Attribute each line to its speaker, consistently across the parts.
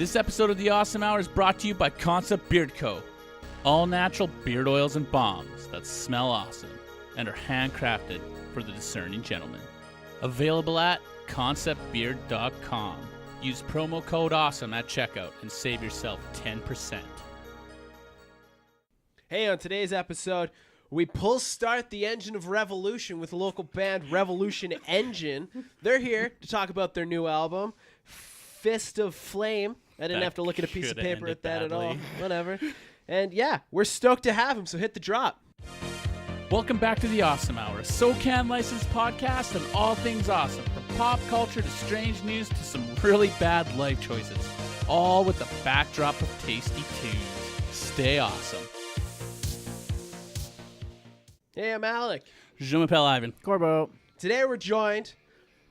Speaker 1: This episode of the Awesome Hour is brought to you by Concept Beard Co. All natural beard oils and balms that smell awesome and are handcrafted for the discerning gentleman. Available at conceptbeard.com. Use promo code AWESOME at checkout and save yourself 10%.
Speaker 2: Hey, on today's episode, we pull start the engine of revolution with local band Revolution Engine. They're here to talk about their new album, Fist of Flame. I didn't have to look at a piece of paper at that at all. Whatever. And yeah, we're stoked to have them, so hit the drop.
Speaker 1: Welcome back to the Awesome Hour, a SoCan licensed podcast on all things awesome, from pop culture to strange news to some really bad life choices, all with the backdrop of tasty tunes. Stay awesome.
Speaker 2: Hey, I'm Alec.
Speaker 1: Je m'appelle Ivan.
Speaker 3: Corbo.
Speaker 2: Today we're joined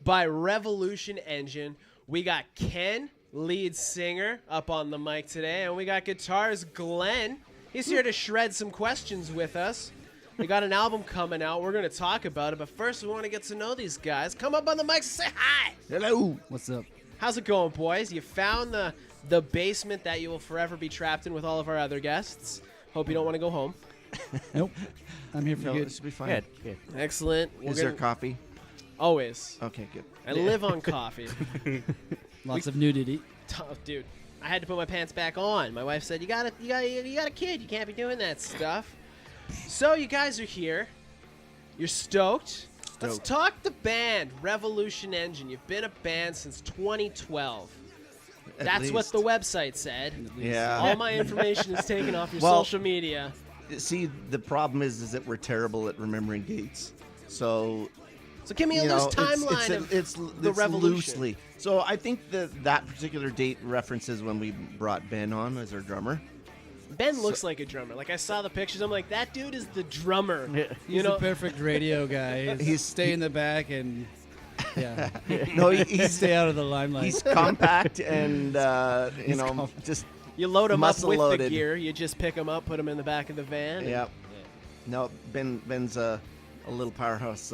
Speaker 2: by Revolution Engine. We got Ken, lead singer, up on the mic today, and we got guitars Glen. He's here to shred some questions with us. We got an album coming out. We're going to talk about it, but first we want to get to know these guys. Come up on the mic and say hi.
Speaker 3: Hello. What's up?
Speaker 2: How's it going, boys? You found the basement that you will forever be trapped in with all of our other guests. Hope you don't want to go home.
Speaker 3: Nope. I'm here for
Speaker 4: No,
Speaker 3: good.
Speaker 4: this will be fine.
Speaker 3: Good.
Speaker 2: Excellent.
Speaker 4: Is there coffee?
Speaker 2: Always.
Speaker 4: Okay, good.
Speaker 2: I live on coffee.
Speaker 3: Lots of nudity.
Speaker 2: Dude, I had to put my pants back on. My wife said, you got a kid. You can't be doing that stuff. So you guys are here. You're stoked. Let's talk the band, Revolution Engine. You've been a band since 2012. That's what the website said.
Speaker 4: Yeah.
Speaker 2: All my information is taken off your
Speaker 4: Well,
Speaker 2: social media.
Speaker 4: See, the problem is that we're terrible at remembering dates. So,
Speaker 2: So give me a
Speaker 4: you
Speaker 2: loose
Speaker 4: know,
Speaker 2: timeline
Speaker 4: it's
Speaker 2: of the revolution.
Speaker 4: loosely. So I think that particular date references when we brought Ben on as our drummer.
Speaker 2: Ben looks like a drummer. Like, I saw the pictures. I'm like, that dude is the drummer.
Speaker 3: He's the perfect radio guy.
Speaker 4: He's-
Speaker 3: stay in the back and
Speaker 4: No, he's
Speaker 3: stay out of the limelight.
Speaker 4: he's compact and you know
Speaker 3: compact.
Speaker 4: just
Speaker 2: You load him up
Speaker 4: muscle
Speaker 2: with the
Speaker 4: loaded.
Speaker 2: gear. You just pick him up, put him in the back of the van.
Speaker 4: yeah. No, Ben's a little powerhouse.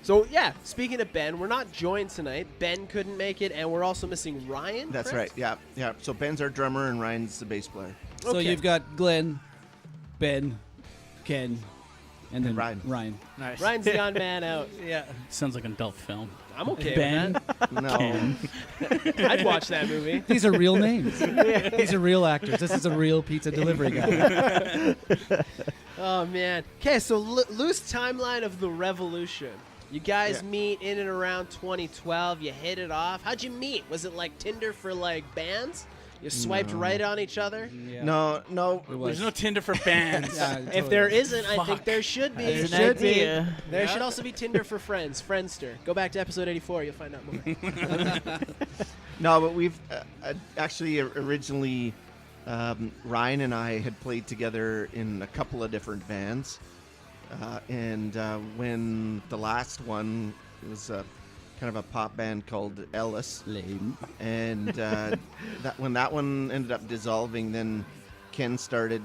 Speaker 2: So, yeah, speaking of Ben, we're not joined tonight. Ben couldn't make it, and we're also missing Ryan.
Speaker 4: That's
Speaker 2: correct?
Speaker 4: right. Yeah. So Ben's our drummer and Ryan's the bass player.
Speaker 3: So
Speaker 2: Okay.
Speaker 3: you've got Glen, Ben, Ken, and then
Speaker 4: Ryan.
Speaker 1: Nice.
Speaker 2: Ryan's the odd man out.
Speaker 3: Yeah.
Speaker 1: Sounds like an adult film.
Speaker 2: I'm okay
Speaker 1: Ben,
Speaker 2: with
Speaker 4: No.
Speaker 2: that. I'd watch that movie.
Speaker 3: These are real names. These are real actors. This is a real pizza delivery guy.
Speaker 2: Oh, man. Okay, so loose timeline of the revolution. You guys meet in and around 2012. You hit it off. How'd you meet? Was it like Tinder for, like, bands? You swiped right on each other?
Speaker 3: Yeah.
Speaker 4: No.
Speaker 3: It was.
Speaker 1: There's no Tinder for bands.
Speaker 3: Yeah,
Speaker 2: If
Speaker 3: totally.
Speaker 2: there isn't, I think
Speaker 1: Fuck.
Speaker 2: there should be.
Speaker 3: There's an idea.
Speaker 2: There should also be Tinder for friends, Friendster. Go back to episode 84. You'll find out more.
Speaker 4: No, but we've actually originally Ryan and I had played together in a couple of different bands, and when the last one was kind of a pop band called Ellis,
Speaker 3: Lame.
Speaker 4: and when that one ended up dissolving, then Ken started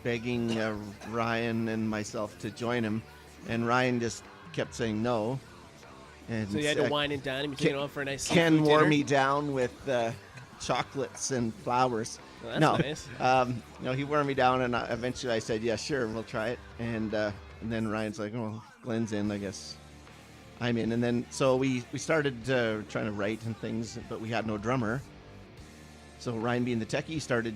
Speaker 4: begging Ryan and myself to join him, and Ryan just kept saying no. And
Speaker 2: So you had to wine and dine him. You took it on for a nice
Speaker 4: Ken
Speaker 2: seafood
Speaker 4: wore
Speaker 2: dinner?
Speaker 4: me down with chocolates and flowers.
Speaker 2: Well, that's
Speaker 4: no,
Speaker 2: nice.
Speaker 4: no, he wore me down, and eventually I said, "Yeah, sure, we'll try it." And then Ryan's like, "Oh, Glen's in, I guess I'm in." And then so we started trying to write and things, but we had no drummer. So Ryan, being the techie, started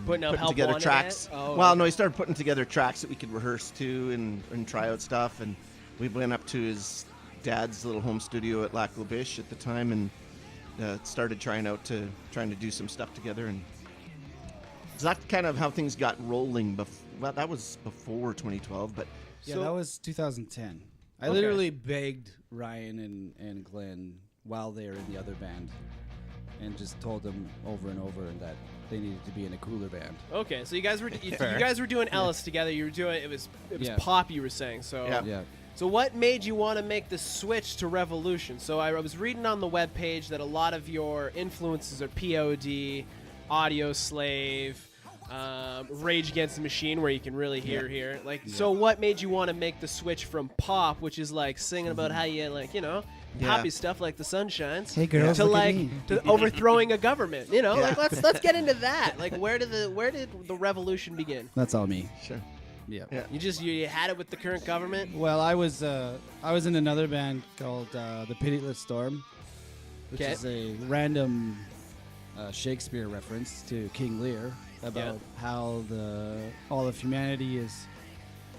Speaker 2: Putting up help
Speaker 4: together
Speaker 2: wanted
Speaker 4: tracks.
Speaker 2: it? Oh,
Speaker 4: Well,
Speaker 2: okay.
Speaker 4: no, he started putting together tracks that we could rehearse to and try out stuff. And we went up to his dad's little home studio at Lac La Biche at the time and started trying to do some stuff together. And so that's kind of how things got rolling. Well, that was before 2012, but
Speaker 3: Yeah,
Speaker 2: So-
Speaker 3: that was 2010. I
Speaker 2: Okay.
Speaker 3: literally begged Ryan and Glenn while they were in the other band and just told them over and over that they needed to be in a cooler band.
Speaker 2: Okay, so you guys were doing Ellis together. You were doing it was
Speaker 3: Yeah.
Speaker 2: pop. You were saying so.
Speaker 4: Yeah.
Speaker 3: Yeah.
Speaker 2: So what made you want to make the switch to Revolution? So I was reading on the webpage that a lot of your influences are POD, Audio Slave, Rage Against the Machine, where you can really hear here. Like, so what made you want to make the switch from pop, which is like singing about how you poppy stuff like the sun shines.
Speaker 3: Hey, girls,
Speaker 2: to
Speaker 3: look at
Speaker 2: like
Speaker 3: me.
Speaker 2: to overthrowing a government. You know,
Speaker 4: Yeah.
Speaker 2: like let's get into that. Like where did the revolution begin?
Speaker 3: That's all me.
Speaker 4: Sure.
Speaker 3: Yeah.
Speaker 4: Yeah.
Speaker 2: You had it with the current government.
Speaker 3: Well, I was in another band called the Pitiless Storm, which
Speaker 2: Okay.
Speaker 3: is a random Shakespeare reference to King Lear about how all of humanity is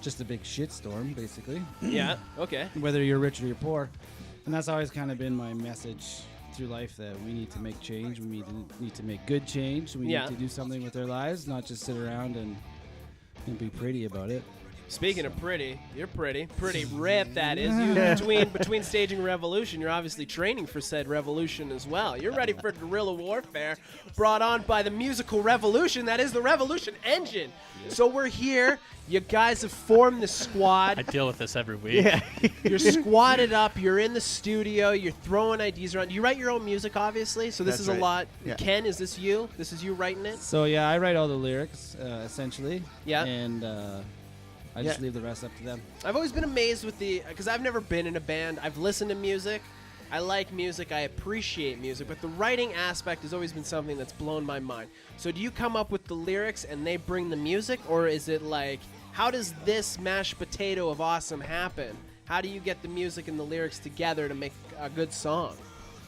Speaker 3: just a big shitstorm, basically.
Speaker 2: Yeah. Okay.
Speaker 3: Whether you're rich or you're poor, and that's always kind of been my message through life, that we need to make change. We need to make good change. We
Speaker 2: Yeah.
Speaker 3: need to do something with our lives, not just sit around and be pretty about it.
Speaker 2: Speaking of pretty, you're pretty ripped. That is. You between staging revolution, you're obviously training for said revolution as well. You're ready for guerrilla warfare, brought on by the musical revolution that is the Revolution Engine. So we're here. You guys have formed the squad.
Speaker 1: I deal with this every week.
Speaker 2: You're squatted up. You're in the studio. You're throwing ideas around. You write your own music, obviously. So this
Speaker 4: That's
Speaker 2: is
Speaker 4: right.
Speaker 2: a lot.
Speaker 4: Yeah.
Speaker 2: Ken, is this you? This is you writing it?
Speaker 3: So yeah, I write all the lyrics essentially.
Speaker 2: Yeah.
Speaker 3: And I just
Speaker 4: Yeah.
Speaker 3: leave the rest up to them.
Speaker 2: I've always been amazed with because I've never been in a band. I've listened to music. I like music. I appreciate music. But the writing aspect has always been something that's blown my mind. So do you come up with the lyrics and they bring the music? Or is it like, how does this mashed potato of awesome happen? How do you get the music and the lyrics together to make a good song?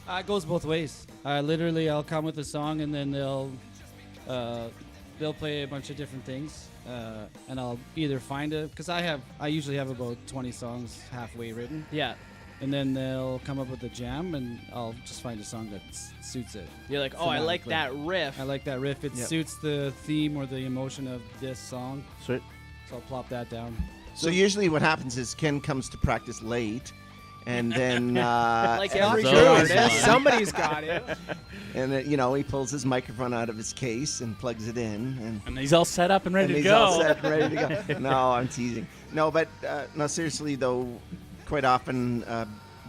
Speaker 3: It goes both ways. Literally, I'll come with a song, and then they'll play a bunch of different things, and I'll either find it, because I usually have about 20 songs halfway written,
Speaker 2: Yeah.
Speaker 3: and then they'll come up with a jam, and I'll just find a song that suits it.
Speaker 2: You're like, oh, I like that riff.
Speaker 3: I like that riff. It
Speaker 4: Yep.
Speaker 3: suits the theme or the emotion of this song,
Speaker 4: Sweet.
Speaker 3: so I'll plop that down.
Speaker 4: So usually what happens is Ken comes to practice late, and then
Speaker 2: Like
Speaker 4: and
Speaker 2: every
Speaker 1: So
Speaker 2: good
Speaker 1: is
Speaker 2: artist,
Speaker 1: mine.
Speaker 2: somebody's got it.
Speaker 4: and he pulls his microphone out of his case and plugs it in,
Speaker 1: And he's all set up and ready
Speaker 4: and
Speaker 1: to
Speaker 4: he's
Speaker 1: go.
Speaker 4: all set and ready to go. No, I'm teasing. No, but no, seriously though, quite often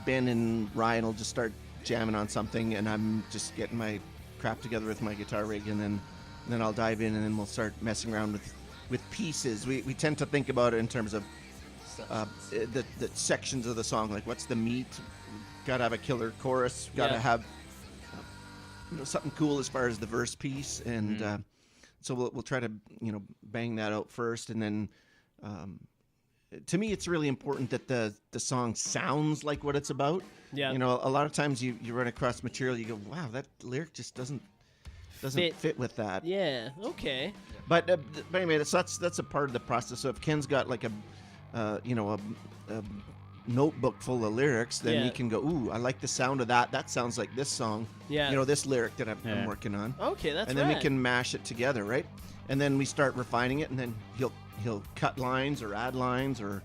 Speaker 4: Ben and Ryan will just start jamming on something, and I'm just getting my crap together with my guitar rig, and then I'll dive in, and then we'll start messing around with pieces. We tend to think about it in terms of the sections of the song, like what's the meat. Gotta have a killer chorus. Gotta
Speaker 2: Yeah.
Speaker 4: have something cool as far as the verse piece, and so we'll try to bang that out first, and then to me it's really important that the song sounds like what it's about.
Speaker 2: Yeah.
Speaker 4: A lot of times you run across material, you go, wow, that lyric just doesn't fit with that.
Speaker 2: Yeah. Okay.
Speaker 4: But anyway, that's a part of the process. So if Ken's got like a notebook full of lyrics, then
Speaker 2: Yeah.
Speaker 4: he can go, ooh, I like the sound of that. That sounds like this song.
Speaker 2: Yeah.
Speaker 4: This lyric that I'm
Speaker 1: Yeah.
Speaker 4: working on.
Speaker 2: Okay, that's
Speaker 4: and then we
Speaker 2: rad.
Speaker 4: can mash it together, right? And then we start refining it, and then he'll cut lines or add lines, or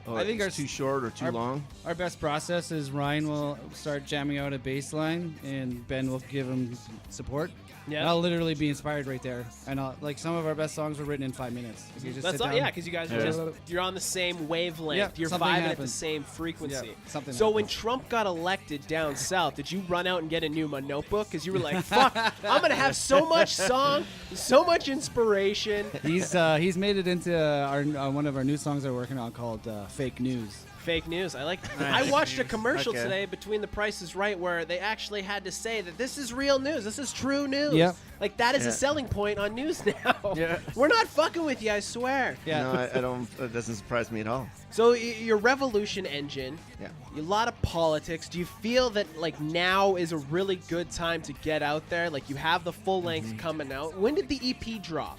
Speaker 3: I think
Speaker 4: it's too short or too long.
Speaker 3: Our best process is Ryan will start jamming out a bass line, and Ben will give him support.
Speaker 2: Yeah.
Speaker 3: And I'll literally be inspired right there. And some of our best songs were written in 5 minutes. If you just
Speaker 2: That's
Speaker 3: sit
Speaker 2: all,
Speaker 3: down,
Speaker 2: yeah, because you guys are
Speaker 1: Yeah.
Speaker 2: just you're on the same wavelength.
Speaker 3: Yeah,
Speaker 2: You're
Speaker 3: something
Speaker 2: vibing at the
Speaker 3: happens.
Speaker 2: same frequency.
Speaker 3: Yeah, something
Speaker 2: So when
Speaker 3: happens.
Speaker 2: Trump got elected down south, did you run out and get a new notebook? Because you were like, "Fuck, I'm gonna have so much song, so much inspiration."
Speaker 3: he's made it into our one of our new songs we're working on called Fake News.
Speaker 2: Fake news. I like. I watched a commercial today between The Price is Right where they actually had to say that this is real news. This is true news.
Speaker 3: Yep.
Speaker 2: Like that is
Speaker 4: Yeah.
Speaker 2: a selling point on news now.
Speaker 4: Yeah.
Speaker 2: We're not fucking with you, I swear.
Speaker 3: Yeah.
Speaker 4: No, I don't. It doesn't surprise me at all.
Speaker 2: So your revolution engine.
Speaker 4: Yeah.
Speaker 2: A lot of politics. Do you feel that like now is a really good time to get out there? Like you have the full length coming out. When did the EP drop?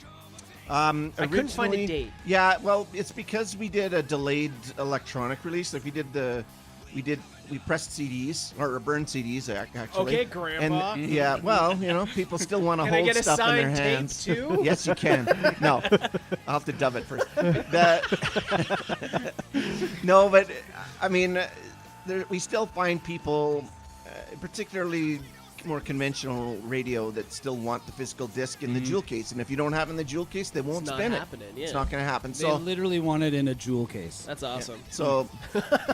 Speaker 4: I
Speaker 2: couldn't find a date.
Speaker 4: Yeah, well, it's because we did a delayed electronic release. Like we pressed CDs or burned CDs actually.
Speaker 2: Okay, Grandpa.
Speaker 4: And yeah, well, people still want to
Speaker 2: Can I
Speaker 4: hold
Speaker 2: get a
Speaker 4: stuff in their
Speaker 2: signed tape
Speaker 4: hands.
Speaker 2: too?
Speaker 4: Yes, you can. No, I'll have to dub it first. No, but I mean, we still find people, particularly more conventional radio, that still want the physical disc in the jewel case, and if you don't have it in the jewel case, they won't
Speaker 2: It's not
Speaker 4: spin
Speaker 2: happening,
Speaker 4: it.
Speaker 2: yeah.
Speaker 4: It's not going to happen.
Speaker 3: They
Speaker 4: So
Speaker 3: literally want it in a jewel case.
Speaker 2: That's awesome.
Speaker 4: so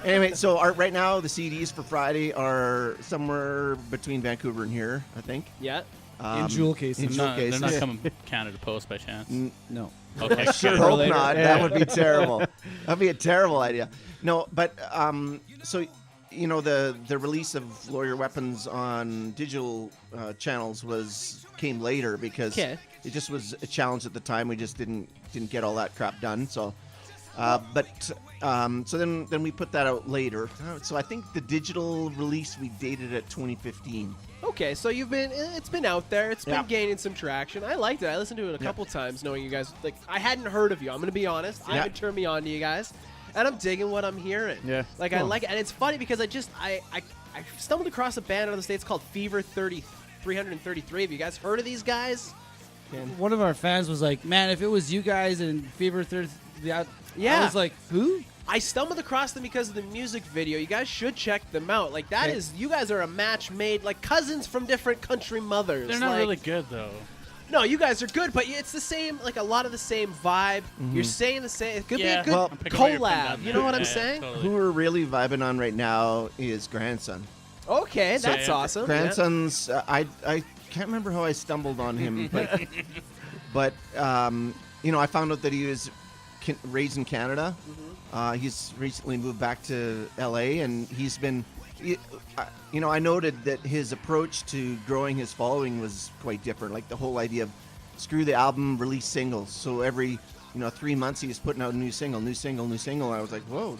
Speaker 4: anyway, so right now the CDs for Friday are somewhere between Vancouver and here, I think.
Speaker 2: Yeah.
Speaker 3: In jewel cases.
Speaker 4: In jewel
Speaker 1: They're not
Speaker 4: cases.
Speaker 1: coming Canada Post by chance.
Speaker 3: No.
Speaker 1: Okay,
Speaker 4: Sure
Speaker 1: good.
Speaker 4: hope
Speaker 3: later.
Speaker 4: not. That would be terrible. That'd be a terrible idea. No, but so the release of Lawyer Weapons on digital channels came later because it just was a challenge at the time. We just didn't get all that crap done. So, so then we put that out later. So I think the digital release we dated at 2015.
Speaker 2: Okay, so it's been out there. It's been gaining some traction. I liked it. I listened to it a couple times, knowing you guys. Like, I hadn't heard of you. I'm gonna be honest. I haven't turned me on to you guys, and I'm digging what I'm hearing.
Speaker 1: Yeah,
Speaker 2: like I like it, and it's funny because I stumbled across a band out of the States called Fever 333. Have you guys heard of these guys?
Speaker 3: One of our fans was like, "Man, if it was you guys and Fever 30, I was like, who?"
Speaker 2: I stumbled across them because of the music video. You guys should check them out. Like, that is, you guys are a match made, like cousins from different country mothers.
Speaker 1: They're not really good, though.
Speaker 2: No, you guys are good, but it's the same, like a lot of the same vibe. You're saying the same. It could be a good collab. You know what I'm saying?
Speaker 1: Totally.
Speaker 4: Who we're really vibing on right now is Grandson.
Speaker 2: Okay, that's awesome.
Speaker 4: Grandson's, I can't remember how I stumbled on him, but I found out that he was raised in Canada. He's recently moved back to LA, and he's been, I noted that his approach to growing his following was quite different. Like the whole idea of screw the album, release singles. So every, 3 months he was putting out a new single. I was like, whoa,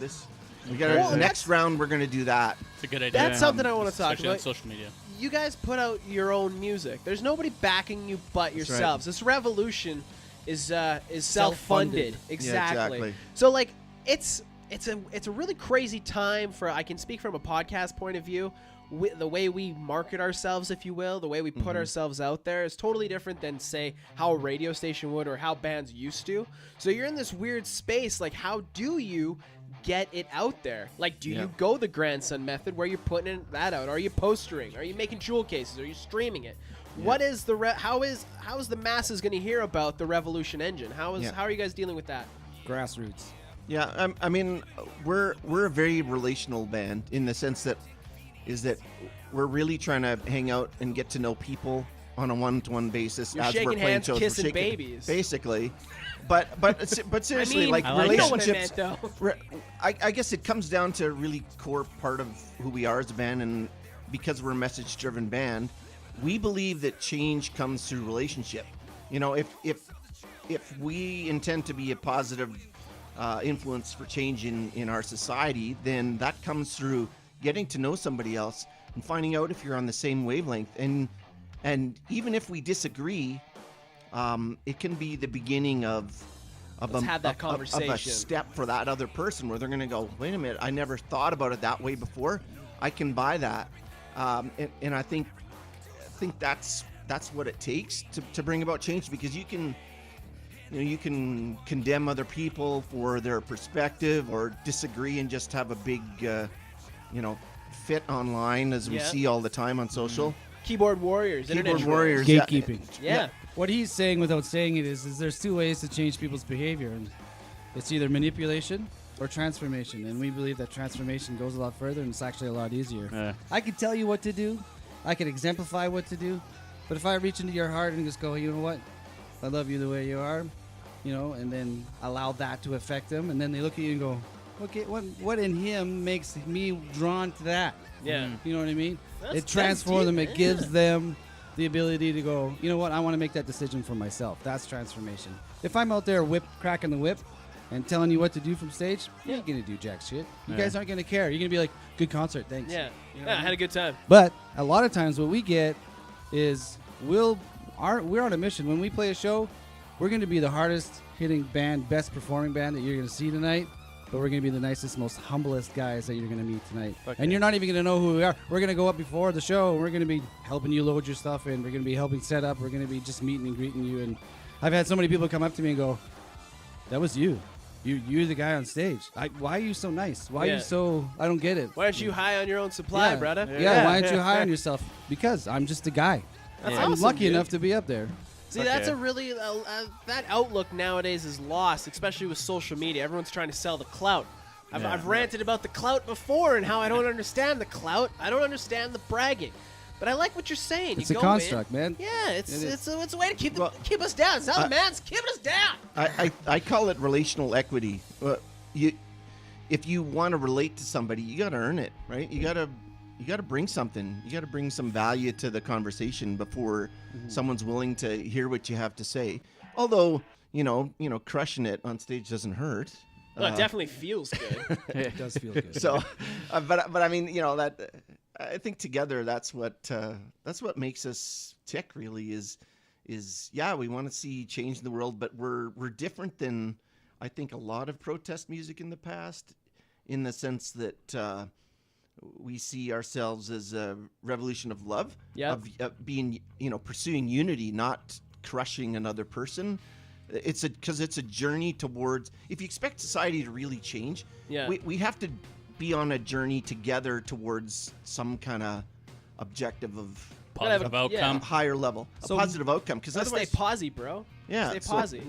Speaker 4: we got our next round. We're going to do that.
Speaker 1: It's a good idea.
Speaker 2: That's something I want to talk
Speaker 1: Especially
Speaker 2: about.
Speaker 1: on social media.
Speaker 2: You guys put out your own music. There's nobody backing you but yourselves.
Speaker 4: Right.
Speaker 2: This revolution is self-funded.
Speaker 3: Self-funded.
Speaker 2: Exactly.
Speaker 4: exactly.
Speaker 2: So like it's a really crazy time for, I can speak from a podcast point of view. The way we market ourselves, if you will, the way we put ourselves out there is totally different than, say, how a radio station would or how bands used to. So you're in this weird space. Like, how do you get it out there? Like, do you go the Grandson method where you're putting that out? Are you postering? Are you making jewel cases? Are you streaming it? What is how is the masses going to hear about the Revolution Engine? How are you guys dealing with that?
Speaker 3: Grassroots.
Speaker 4: Yeah, I mean, we're a very relational band in the sense that we're really trying to hang out and get to know people on a one-to-one basis.
Speaker 2: You're
Speaker 4: as
Speaker 2: shaking
Speaker 4: we're playing
Speaker 2: hands,
Speaker 4: shows.
Speaker 2: kissing
Speaker 4: We're shaking,
Speaker 2: babies.
Speaker 4: basically. But seriously,
Speaker 2: I mean,
Speaker 4: like
Speaker 1: I like
Speaker 2: you know what I
Speaker 4: relationships.
Speaker 2: meant, though.
Speaker 4: I guess it comes down to a really core part of who we are as a band, and because we're a message-driven band, we believe that change comes through relationship. If we intend to be a positive influence for change in our society, then that comes through getting to know somebody else and finding out if you're on the same wavelength. And even if we disagree, it can be the beginning of
Speaker 2: have that conversation.
Speaker 4: of a step for that other person where they're going to go, wait a minute, I never thought about it that way before. I can buy that. And I think that's what it takes to bring about change, because you can condemn other people for their perspective or disagree and just have a big fit online, as we see all the time on social.
Speaker 2: Keyboard warriors.
Speaker 4: Keyboard
Speaker 2: internet
Speaker 4: warriors.
Speaker 3: Gatekeeping.
Speaker 2: Yeah.
Speaker 3: What he's saying without saying it is there's two ways to change people's behavior. And it's either manipulation or transformation. And we believe that transformation goes a lot further, and it's actually a lot easier.
Speaker 1: Yeah.
Speaker 3: I could tell you what to do. I could exemplify what to do. But if I reach into your heart and just go, you know what? I love you the way you are, and then allow that to affect them. And then they look at you and go, okay, what in him makes me drawn to that?
Speaker 2: Yeah.
Speaker 3: You know what I mean?
Speaker 2: That's
Speaker 3: It transforms them.
Speaker 2: deep,
Speaker 3: It gives them the ability to go, you know what? I want to make that decision for myself. That's transformation. If I'm out there cracking the whip and telling you what to do from stage, you ain't going to do jack shit. You guys aren't going to care. You're going to be like, good concert, thanks.
Speaker 2: Yeah.
Speaker 3: You know
Speaker 2: Yeah, I
Speaker 3: what I
Speaker 2: had a good time.
Speaker 3: But a lot of times what we get is we're on a mission. When we play a show, we're going to be the hardest hitting band, best performing band that you're going to see tonight. But we're going to be the nicest, most humblest guys that you're going to meet tonight.
Speaker 1: Okay.
Speaker 3: And you're not even going to know who we are. We're going to go up before the show, and we're going to be helping you load your stuff in. We're going to be helping set up. We're going to be just meeting and greeting you. And I've had so many people come up to me and go, that was you. You're the guy on stage. Why are you so nice? Why are you so... I don't get it.
Speaker 2: Why aren't you high on your own supply, brother?
Speaker 3: Yeah, why aren't you high on yourself? Because I'm just a guy.
Speaker 2: That's
Speaker 3: I'm
Speaker 2: awesome,
Speaker 3: lucky
Speaker 2: dude.
Speaker 3: enough to be up there.
Speaker 2: See, that's a really that outlook nowadays is lost, especially with social media. Everyone's trying to sell the clout. I've ranted about the clout before and how I don't understand the clout. I don't understand the bragging. But I like what you're saying.
Speaker 3: It's
Speaker 2: you
Speaker 3: a
Speaker 2: go
Speaker 3: construct,
Speaker 2: in,
Speaker 3: man.
Speaker 2: Yeah, it's a way to keep
Speaker 4: Well,
Speaker 2: keep us down. It's how the man's keeping us down.
Speaker 4: I call it relational equity. if you want to relate to somebody, you got to earn it, right? You got to bring something. You got to bring some value to the conversation before someone's willing to hear what you have to say. Although, crushing it on stage doesn't hurt.
Speaker 2: No, it definitely feels good.
Speaker 3: It does feel good.
Speaker 4: So, but I mean, that I think together that's what makes us tick. Really, is we want to see change in the world, but we're different than I think a lot of protest music in the past, in the sense that we see ourselves as a revolution of love, of being pursuing unity, not crushing another person. Because it's a journey towards. If you expect society to really change, we have to be on a journey together towards some kind of objective of
Speaker 1: Positive outcome.
Speaker 4: higher level, a positive outcome. Because
Speaker 2: Let's
Speaker 4: otherwise,
Speaker 2: stay posy, bro.
Speaker 4: Yeah,
Speaker 2: Stay
Speaker 4: so-
Speaker 2: posy.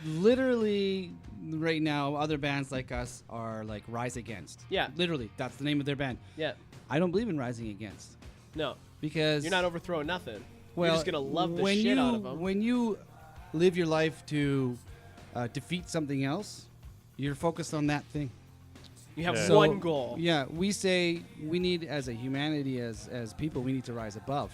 Speaker 3: Literally, right now, other bands like us are like Rise Against.
Speaker 2: Yeah.
Speaker 3: Literally, that's the name of their band.
Speaker 2: Yeah.
Speaker 3: I don't believe in rising against
Speaker 2: No.
Speaker 3: because
Speaker 2: You're not overthrowing nothing.
Speaker 3: well,
Speaker 2: You're just going to love the
Speaker 3: when
Speaker 2: shit
Speaker 3: you,
Speaker 2: out of them.
Speaker 3: When you live your life to defeat something else, you're focused on that thing.
Speaker 2: You have
Speaker 1: Yeah.
Speaker 2: one goal.
Speaker 3: Yeah, we say we need, as a humanity, as people, we need to rise above.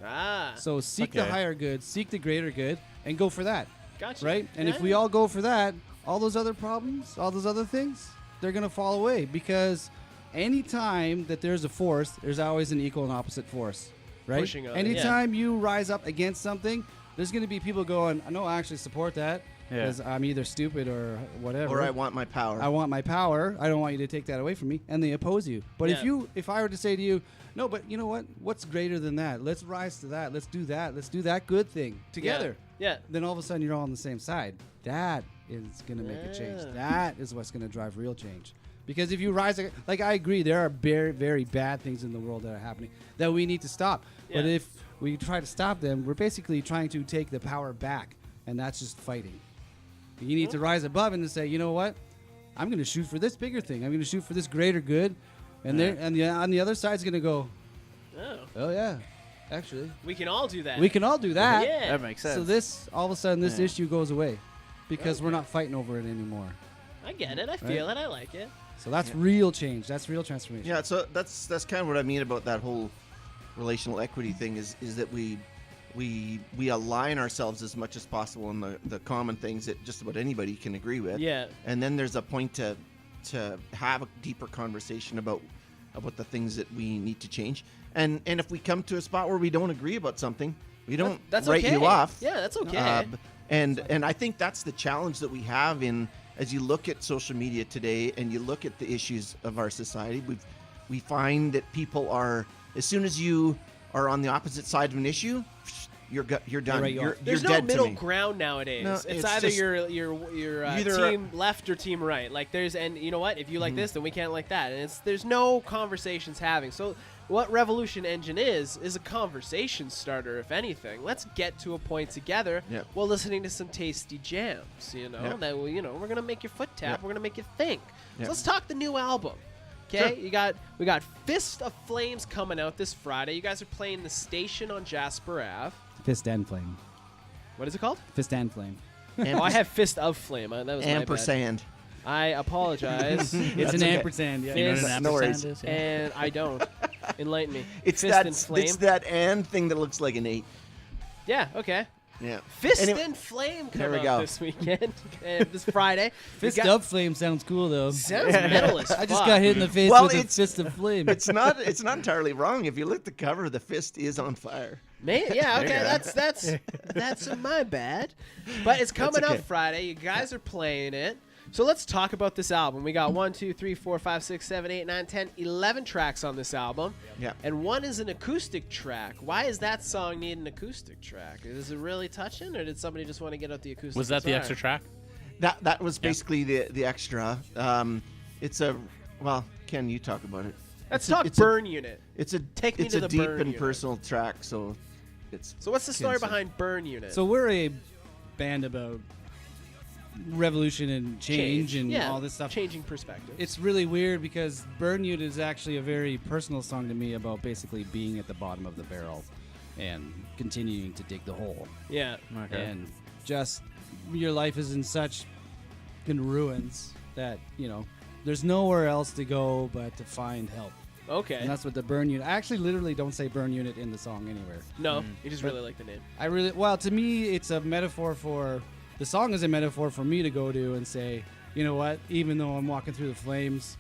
Speaker 2: Ah.
Speaker 3: So seek the
Speaker 1: Okay.
Speaker 3: higher good, seek the greater good, and go for that.
Speaker 2: Gotcha.
Speaker 3: Right? And if
Speaker 2: Yeah.
Speaker 3: we all go for that, all those other problems, all those other things, they're going to fall away, because anytime that there's a force, there's always an equal and opposite force, right?
Speaker 2: Pushing on it,
Speaker 3: Anytime you rise up against something, there's going to be people going, no, I actually support that
Speaker 1: Yeah.
Speaker 3: because I'm either stupid or whatever.
Speaker 4: or I want my power.
Speaker 3: I want my power. I don't want you to take that away from me, and they oppose you. But
Speaker 2: Yeah.
Speaker 3: if I were to say to you, no, but you know what? What's greater than that? Let's rise to that. Let's do that. Let's do that good thing together.
Speaker 2: Yeah.
Speaker 3: Then all of a sudden you're all on the same side. That is going to make a change.
Speaker 2: Yeah.
Speaker 3: That is what's going to drive real change. Because if you rise, like I agree, there are very, very bad things in the world that are happening that we need to stop. But
Speaker 2: Yeah.
Speaker 3: if we try to stop them, we're basically trying to take the power back, and that's just fighting. You need to rise above and to say, you know what? I'm going to shoot for this bigger thing. I'm going to shoot for this greater good. And on the other side's going to go,
Speaker 2: Oh.
Speaker 3: oh, yeah, actually.
Speaker 2: We can all do that.
Speaker 3: We can all do that.
Speaker 2: Yeah.
Speaker 1: That makes sense.
Speaker 3: So this, all of a sudden, this
Speaker 4: Yeah.
Speaker 3: issue goes away because we're not fighting over it anymore.
Speaker 2: I get it. I feel it. I like it.
Speaker 3: So that's real change. That's real transformation.
Speaker 4: Yeah, so that's kind of what I mean about that whole relational equity thing is that we align ourselves as much as possible on the common things that just about anybody can agree with.
Speaker 2: Yeah.
Speaker 4: And then there's a point to have a deeper conversation about the things that we need to change. And if we come to a spot where we don't agree about something, we don't
Speaker 2: That's
Speaker 4: write
Speaker 2: okay.
Speaker 4: you off.
Speaker 2: Yeah, that's okay.
Speaker 4: And I think that's the challenge that we have as you look at social media today and you look at the issues of our society. We find that people are, as soon as you are on the opposite side of an issue, you're done.
Speaker 3: write you
Speaker 4: You're
Speaker 3: off.
Speaker 2: There's no
Speaker 4: dead
Speaker 2: middle
Speaker 4: to me.
Speaker 2: ground nowadays.
Speaker 4: No,
Speaker 2: it's
Speaker 4: it's
Speaker 2: either
Speaker 4: just-
Speaker 2: you're
Speaker 4: either-
Speaker 2: team left or team right. Like and you know what? If you like this, then we can't like that. And there's no conversations having. So what Revolution Engine is a conversation starter, if anything. Let's get to a point together
Speaker 4: Yep.
Speaker 2: while listening to some tasty jams.
Speaker 4: Yep.
Speaker 2: That we're gonna make your foot tap.
Speaker 4: Yep.
Speaker 2: We're gonna make you think.
Speaker 4: Yep.
Speaker 2: So let's talk the new album. Okay,
Speaker 4: Sure.
Speaker 2: we got Fist of Flames coming out this Friday. You guys are playing the Station on Jasper Ave.
Speaker 3: Fist and flame.
Speaker 2: What is it called?
Speaker 3: Fist and flame.
Speaker 2: Oh, I have Fist of Flame. That was my bad.
Speaker 4: Ampersand.
Speaker 2: I apologize.
Speaker 3: It's
Speaker 4: That's
Speaker 3: an
Speaker 4: okay.
Speaker 3: ampersand. Yeah.
Speaker 1: You know what
Speaker 2: Fist
Speaker 1: an
Speaker 4: No worries.
Speaker 1: ampersand is? Yeah.
Speaker 2: and I don't. Enlighten me.
Speaker 4: It's
Speaker 2: Fist and Flame.
Speaker 4: it's that and thing that looks like an 8.
Speaker 2: Yeah, okay.
Speaker 4: Yeah.
Speaker 2: Fist
Speaker 4: Anyway,
Speaker 2: and Flame
Speaker 4: there
Speaker 2: come
Speaker 4: we
Speaker 2: out
Speaker 4: go.
Speaker 2: this weekend. This Friday.
Speaker 3: Fist
Speaker 2: You got-
Speaker 3: of flame sounds cool though.
Speaker 2: Sounds metal as
Speaker 3: I just
Speaker 2: fuck.
Speaker 3: got hit in the face
Speaker 4: Well,
Speaker 3: with a
Speaker 4: it's-
Speaker 3: fist of flame.
Speaker 4: it's not entirely wrong. If you look at the cover, the fist is on fire.
Speaker 2: Yeah, okay,
Speaker 1: There you
Speaker 2: that's my bad. But it's coming
Speaker 4: okay.
Speaker 2: out Friday. You guys are playing it. So let's talk about this album. We got 1, 2, 3, 4, 5, 6, 7, 8, 9, 10, 11 tracks on this album.
Speaker 4: Yeah.
Speaker 2: And one is an acoustic track. Why is that song need an acoustic track? Is it really touching, or did somebody just want to get out the acoustic
Speaker 1: Was that the
Speaker 2: guitar?
Speaker 1: extra track?
Speaker 4: That was basically the extra. It's a Ken, you talk about it.
Speaker 2: Let's
Speaker 4: It's a-
Speaker 2: talk
Speaker 4: it's a-
Speaker 2: Burn Unit.
Speaker 4: It's a
Speaker 2: Take me
Speaker 4: it's
Speaker 2: to
Speaker 4: a
Speaker 2: the
Speaker 4: deep
Speaker 2: Burn
Speaker 4: and
Speaker 2: Unit.
Speaker 4: personal track, so it's.
Speaker 2: So what's the story
Speaker 4: Kinship.
Speaker 2: behind Burn Unit?
Speaker 3: So we're a band about revolution and change and
Speaker 2: yeah,
Speaker 3: all this stuff.
Speaker 2: Changing perspective.
Speaker 3: It's really weird because Burn Unit is actually a very personal song to me about basically being at the bottom of the barrel and continuing to dig the hole.
Speaker 2: Yeah.
Speaker 1: Okay.
Speaker 3: And just your life is in such in ruins that, there's nowhere else to go but to find help.
Speaker 2: Okay.
Speaker 3: And that's what the burn unit. I actually literally don't say burn unit in the song anywhere.
Speaker 2: No, you just really like the name.
Speaker 3: To me, it's a metaphor for, the song is a metaphor for me to go to and say, you know what, even though I'm walking through the flames,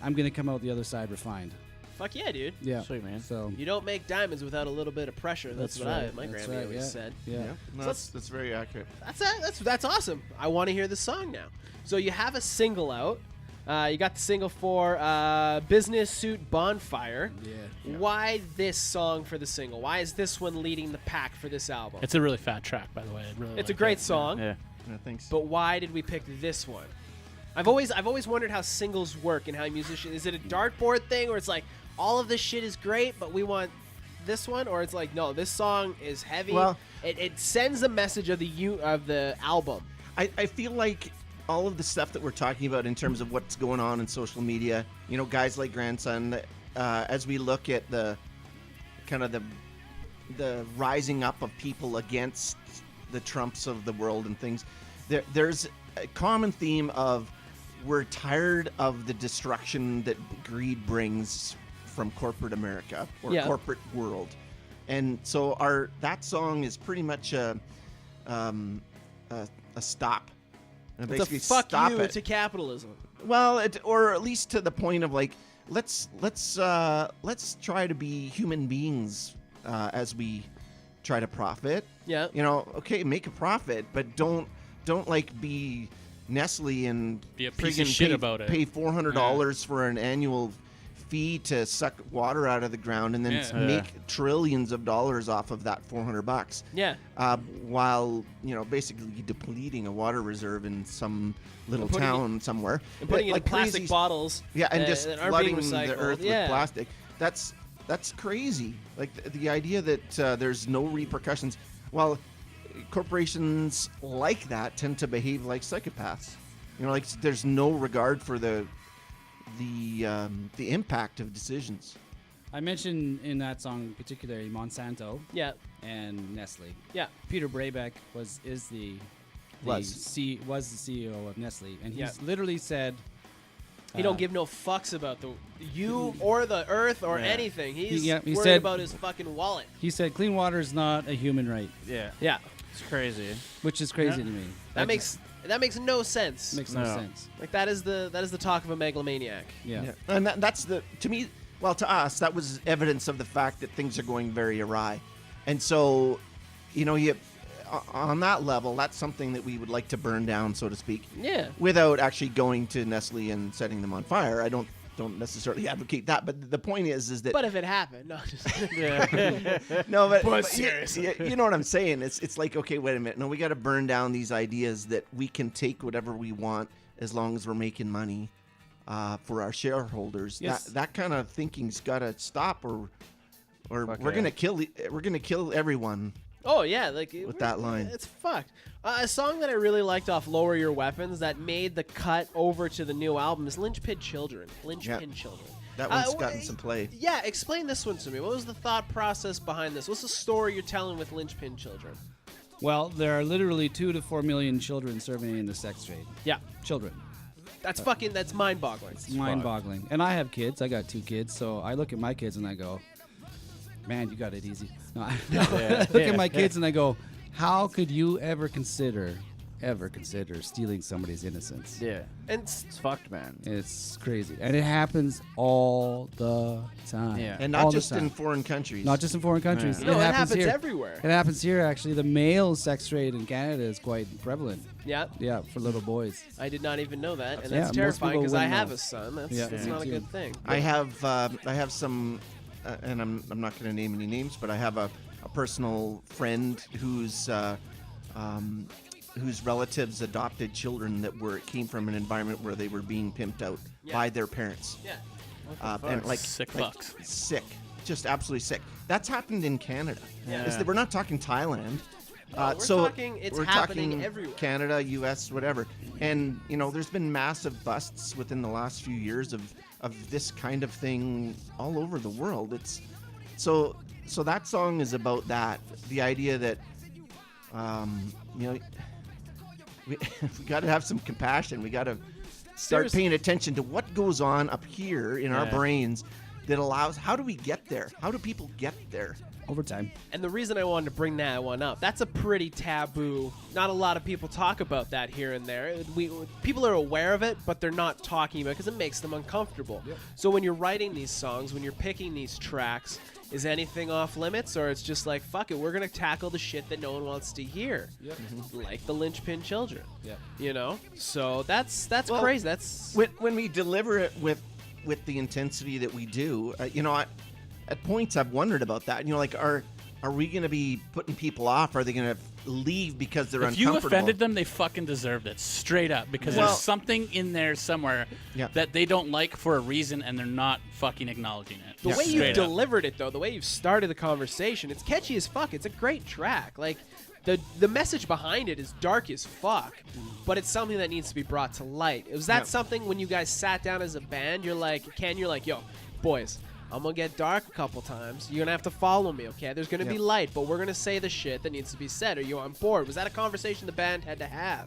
Speaker 3: I'm going to come out the other side refined.
Speaker 2: Fuck yeah, dude.
Speaker 3: Yeah.
Speaker 5: Sweet, man.
Speaker 3: So
Speaker 2: You don't make diamonds without a little bit of pressure. That's what
Speaker 3: right.
Speaker 2: my
Speaker 3: That's
Speaker 2: Grammy
Speaker 3: right,
Speaker 2: always
Speaker 3: yeah.
Speaker 2: said.
Speaker 3: Yeah.
Speaker 4: No, that's very accurate.
Speaker 2: That's awesome. I want to hear the song now. So you have a single out. You got the single for Business Suit Bonfire.
Speaker 3: Yeah.
Speaker 2: Why this song for the single? Why is this one leading the pack for this album?
Speaker 1: It's a really fat track, by the way.
Speaker 2: It's a great song.
Speaker 5: Yeah.
Speaker 4: Yeah, thanks.
Speaker 2: But why did we pick this one? I've always wondered how singles work and how musicians. Is it a dartboard thing, or it's like all of this shit is great, but we want this one, or it's like no, this song is heavy.
Speaker 4: Well-
Speaker 2: it sends a message of the album.
Speaker 4: I feel like all of the stuff that we're talking about in terms of what's going on in social media, you know, guys like Grandson, as we look at the kind of the rising up of people against the Trumps of the world and things, there's a common theme of we're tired of the destruction that greed brings from corporate America or
Speaker 2: Yeah.
Speaker 4: corporate world. And so that song is pretty much a stop. And
Speaker 2: It's a
Speaker 4: basically
Speaker 2: fuck
Speaker 4: stop
Speaker 2: you
Speaker 4: it.
Speaker 2: to capitalism.
Speaker 4: Well, or at least to the point of like, let's try to be human beings as we try to profit.
Speaker 2: Yeah.
Speaker 4: You know, okay, make a profit, but don't like be Nestle and
Speaker 1: Be a piece of
Speaker 4: friggin'
Speaker 1: shit
Speaker 4: pay,
Speaker 1: about it.
Speaker 4: Pay $400 for an annual fee to suck water out of the ground and then
Speaker 1: Yeah.
Speaker 4: make trillions of dollars off of that $400.
Speaker 2: Yeah.
Speaker 4: While basically depleting a water reserve in some little
Speaker 2: putting
Speaker 4: town somewhere,
Speaker 2: And putting it
Speaker 4: like
Speaker 2: in plastic
Speaker 4: crazy-
Speaker 2: bottles.
Speaker 4: Yeah, and just
Speaker 2: that aren't being
Speaker 4: flooding the
Speaker 2: recycled.
Speaker 4: earth
Speaker 2: Yeah.
Speaker 4: with plastic. That's crazy. Like the idea that there's no repercussions. Well, corporations like that tend to behave like psychopaths. You know, like there's no regard for the impact of decisions.
Speaker 3: I mentioned in that song particularly Monsanto
Speaker 2: Yeah.
Speaker 3: and Nestle.
Speaker 2: Yeah.
Speaker 3: Peter Brabeck was the CEO of Nestle, and he's
Speaker 2: Yeah.
Speaker 3: literally said
Speaker 2: He don't give no fucks about you or the earth or
Speaker 5: Yeah.
Speaker 2: anything. He's
Speaker 3: he
Speaker 2: worried
Speaker 3: said-
Speaker 2: about his fucking wallet.
Speaker 3: he said clean water is not a human right,
Speaker 5: Yeah.
Speaker 2: Yeah.
Speaker 5: It's crazy.
Speaker 3: which is crazy
Speaker 5: Yeah.
Speaker 3: to me.
Speaker 2: That makes no sense.
Speaker 3: makes no
Speaker 5: No.
Speaker 3: sense.
Speaker 2: Like that is the talk of a megalomaniac.
Speaker 3: Yeah.
Speaker 4: And that's to me, well, to us, that was evidence of the fact that things are going very awry. And so, on that level, that's something that we would like to burn down, so to speak,
Speaker 2: Yeah.
Speaker 4: without actually going to Nestle and setting them on fire. I don't necessarily advocate that, but the point is that
Speaker 2: But if it happened, no, just
Speaker 5: Yeah.
Speaker 4: no, but
Speaker 2: seriously.
Speaker 4: you know what I'm saying? It's like, okay, wait a minute. No, we got to burn down these ideas that we can take whatever we want as long as we're making money for our shareholders.
Speaker 3: Yes.
Speaker 4: That kind of thinking's got to stop, or
Speaker 5: Fuck
Speaker 4: we're
Speaker 5: yeah.
Speaker 4: gonna kill everyone.
Speaker 2: Oh yeah, like
Speaker 4: With that line.
Speaker 2: it's fucked. A song that I really liked off "Lower Your Weapons" that made the cut over to the new album is "Lynchpin Children." Lynchpin Children.
Speaker 4: That one's
Speaker 2: wh-
Speaker 4: gotten some play.
Speaker 2: Yeah, explain this one to me. What was the thought process behind this? What's the story you're telling with Lynchpin Children?
Speaker 3: Well, there are literally 2 to 4 million children serving in the sex trade.
Speaker 2: Yeah,
Speaker 3: Children.
Speaker 2: that's mind-boggling.
Speaker 3: It's mind-boggling. And I have kids. I got 2 kids, so I look at my kids and I go, man, you got it easy. No, I look at my kids and I go, how could you ever consider stealing somebody's innocence?
Speaker 5: Yeah.
Speaker 2: And
Speaker 5: It's fucked, man.
Speaker 3: It's crazy. And it happens all the time.
Speaker 5: Yeah.
Speaker 4: And
Speaker 3: All
Speaker 4: not
Speaker 3: the
Speaker 4: just
Speaker 3: time.
Speaker 4: in foreign countries.
Speaker 3: Not just in foreign countries.
Speaker 5: Yeah.
Speaker 2: no, it happens
Speaker 3: here.
Speaker 2: everywhere.
Speaker 3: It happens here, actually. The male sex trade in Canada is quite prevalent.
Speaker 2: Yeah,
Speaker 3: Yeah, for little boys.
Speaker 2: I did not even know that, and
Speaker 3: Yeah,
Speaker 2: that's
Speaker 3: most
Speaker 2: terrifying
Speaker 3: people
Speaker 2: because I
Speaker 3: wouldn't
Speaker 2: have
Speaker 3: know.
Speaker 2: a son. That's,
Speaker 3: Yeah,
Speaker 2: that's
Speaker 3: me
Speaker 2: not a
Speaker 3: too.
Speaker 2: good thing.
Speaker 4: I have some, and I'm not going to name any names, but I have a personal friend whose relatives adopted children that came from an environment where they were being pimped out
Speaker 2: Yeah.
Speaker 4: by their parents.
Speaker 2: Yeah.
Speaker 4: And like
Speaker 1: Sick
Speaker 4: like,
Speaker 1: fucks.
Speaker 4: sick, just absolutely sick. That's happened in Canada.
Speaker 5: Yeah.
Speaker 4: We're not talking Thailand.
Speaker 2: we're talking- it's
Speaker 4: we're
Speaker 2: happening
Speaker 4: talking
Speaker 2: everywhere.
Speaker 4: Canada, U.S., whatever. And there's been massive busts within the last few years of this kind of thing all over the world. It's so that song is about that. The idea that we got to have some compassion. We got to start paying attention to what goes on up here in our brains that allows. How do we get there? How do people get there?
Speaker 3: Over time.
Speaker 2: And the reason I wanted to bring that one up, that's a pretty taboo. Not a lot of people talk about that here and there. People are aware of it, but they're not talking about it because it makes them uncomfortable.
Speaker 3: Yep.
Speaker 2: So when you're writing these songs, when you're picking these tracks, is anything off limits, or it's just like, fuck it, we're going to tackle the shit that no one wants to hear?
Speaker 3: Yep.
Speaker 2: Like the linchpin children.
Speaker 3: Yep.
Speaker 2: You know? So that's
Speaker 4: Well,
Speaker 2: crazy. That's
Speaker 4: When we deliver it with the intensity that we do, at points I've wondered about that. Like, are we going to be putting people off? Are they going to leave because they're
Speaker 1: If you
Speaker 4: uncomfortable?
Speaker 1: offended them, they fucking deserved it, straight up, because
Speaker 4: Well-
Speaker 1: there's something in there somewhere
Speaker 4: Yeah.
Speaker 1: that they don't like for a reason, and they're not fucking acknowledging it.
Speaker 2: The way
Speaker 1: Straight
Speaker 2: you've
Speaker 1: up.
Speaker 2: delivered it, though, the way you've started the conversation, it's catchy as fuck. It's a great track. Like, the message behind it is dark as fuck, but it's something that needs to be brought to light. Was that
Speaker 4: Yeah.
Speaker 2: something when you guys sat down as a band, you're like, yo, boys, I'm going to get dark a couple times. You're going to have to follow me, okay? There's going to be light, but we're going to say the shit that needs to be said. Are you on board? Was that a conversation the band had to have?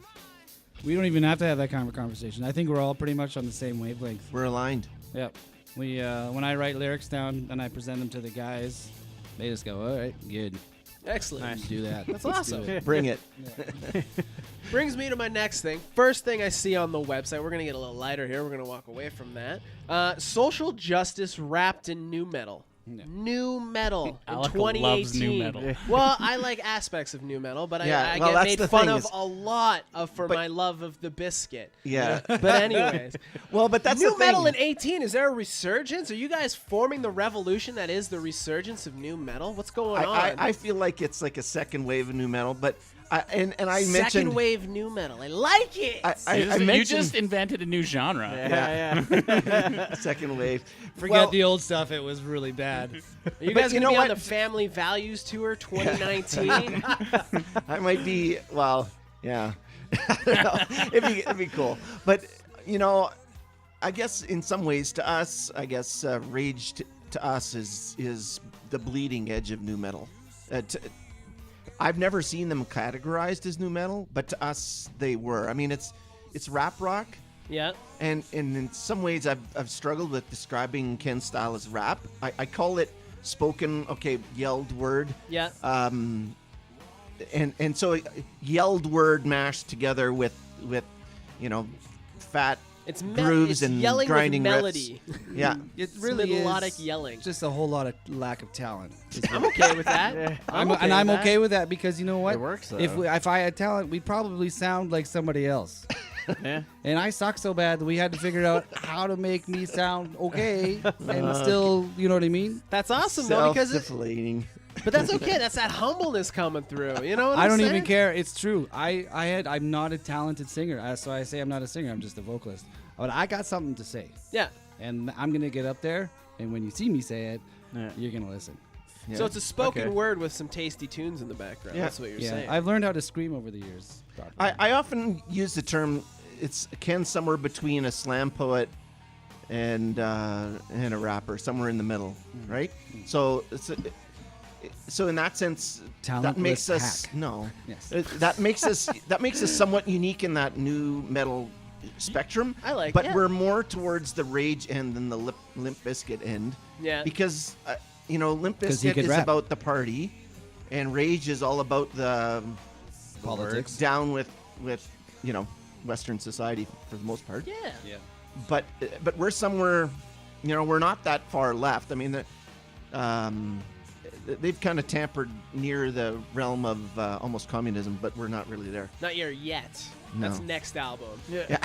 Speaker 3: We don't even have to have that kind of conversation. I think we're all pretty much on the same wavelength.
Speaker 4: We're aligned.
Speaker 3: Yep. We when I write lyrics down and I present them to the guys, they just go, all right, good.
Speaker 2: Excellent.
Speaker 3: Let's do that.
Speaker 2: That's
Speaker 3: Let's do
Speaker 2: awesome.
Speaker 3: it.
Speaker 4: Bring it.
Speaker 2: Brings me to my next thing. First thing I see on the website, we're going to get a little lighter here. We're going to walk away from that. Social justice wrapped in new metal.
Speaker 3: Yeah.
Speaker 2: New metal in
Speaker 1: Alec
Speaker 2: 2018.
Speaker 1: loves new metal.
Speaker 2: Well, I like aspects of new metal, but
Speaker 4: Yeah,
Speaker 2: I
Speaker 4: well,
Speaker 2: get
Speaker 4: that's
Speaker 2: made
Speaker 4: the
Speaker 2: fun
Speaker 4: thing
Speaker 2: of
Speaker 4: is-
Speaker 2: a lot for
Speaker 4: But-
Speaker 2: my love of the biscuit.
Speaker 4: Yeah.
Speaker 2: But anyways,
Speaker 4: Well, but that's
Speaker 2: new
Speaker 4: the
Speaker 2: metal
Speaker 4: thing.
Speaker 2: in 18. Is there a resurgence? Are you guys forming the revolution that is the resurgence of new metal? What's going on?
Speaker 4: I feel like it's like a second wave of new metal, but I
Speaker 2: Second
Speaker 4: mentioned
Speaker 2: wave new metal. I like it.
Speaker 4: I
Speaker 1: you
Speaker 4: mentioned
Speaker 1: just invented a new genre.
Speaker 5: Yeah.
Speaker 4: second wave.
Speaker 3: Forget
Speaker 4: Well,
Speaker 3: the old stuff. It was really bad.
Speaker 2: Are you
Speaker 4: But
Speaker 2: guys
Speaker 4: you
Speaker 2: going to
Speaker 4: know
Speaker 2: be on
Speaker 4: what?
Speaker 2: the Family Values Tour 2019?
Speaker 4: I might be. Well, yeah. I don't know. It'd be cool, but I guess in some ways to us, rage to us is the bleeding edge of new metal. I've never seen them categorized as new metal, but to us they were. I mean, it's rap rock,
Speaker 2: Yeah.
Speaker 4: and in some ways I've struggled with describing Ken's style as rap. I call it spoken, yelled word.
Speaker 2: Yeah.
Speaker 4: And so yelled word mashed together with fat
Speaker 2: It's
Speaker 4: grooves
Speaker 2: it's
Speaker 4: and
Speaker 2: yelling
Speaker 4: grinding
Speaker 2: with
Speaker 4: riffs.
Speaker 2: melody.
Speaker 4: Yeah.
Speaker 3: It
Speaker 2: It's
Speaker 3: really
Speaker 2: melodic
Speaker 3: is
Speaker 2: yelling.
Speaker 3: just a whole lot of lack of talent.
Speaker 2: I'm okay with that.
Speaker 3: I'm
Speaker 2: okay
Speaker 3: okay
Speaker 2: with
Speaker 3: with that because you know what?
Speaker 5: It works, though.
Speaker 3: If I had talent, we'd probably sound like somebody else.
Speaker 5: Yeah.
Speaker 3: And I suck so bad that we had to figure out how to make me sound okay and still, you know what I mean?
Speaker 2: That's awesome though, because
Speaker 4: Self-deflating.
Speaker 2: but that's okay. That's that humbleness coming through. You know what
Speaker 3: I
Speaker 2: I'm
Speaker 3: don't
Speaker 2: saying?
Speaker 3: even care. It's true. I'm not a talented singer, so I say I'm not a singer. I'm just a vocalist. But I got something to say,
Speaker 2: Yeah.
Speaker 3: and I'm gonna get up there, and when you see me say it,
Speaker 5: Yeah.
Speaker 3: you're gonna listen.
Speaker 2: So it's a spoken
Speaker 5: Okay.
Speaker 2: word with some tasty tunes in the background.
Speaker 4: Yeah.
Speaker 2: That's what you're
Speaker 3: Yeah,
Speaker 2: saying.
Speaker 3: I've learned how to scream over the years.
Speaker 4: I often use the term. It's Ken somewhere between a slam poet and a rapper, somewhere in the middle, right? So in that sense, that makes
Speaker 3: Talentless
Speaker 4: us
Speaker 3: hack.
Speaker 4: no.
Speaker 3: Yes.
Speaker 4: That makes us somewhat unique in that new metal spectrum.
Speaker 2: I like
Speaker 4: but
Speaker 2: it.
Speaker 4: we're more towards the rage end than the Limp Bizkit end.
Speaker 2: Yeah.
Speaker 4: Because Limp
Speaker 3: 'Cause he
Speaker 4: Bizkit
Speaker 3: could
Speaker 4: is
Speaker 3: rap.
Speaker 4: about the party, and Rage is all about the
Speaker 3: Politics.
Speaker 4: down with Western society for the most part.
Speaker 2: yeah.
Speaker 3: Yeah.
Speaker 4: But we're somewhere, we're not that far left. I mean, they've kind of tampered near the realm of almost communism, but we're not really there.
Speaker 2: Not here yet.
Speaker 4: No.
Speaker 2: That's next album.
Speaker 4: Yeah.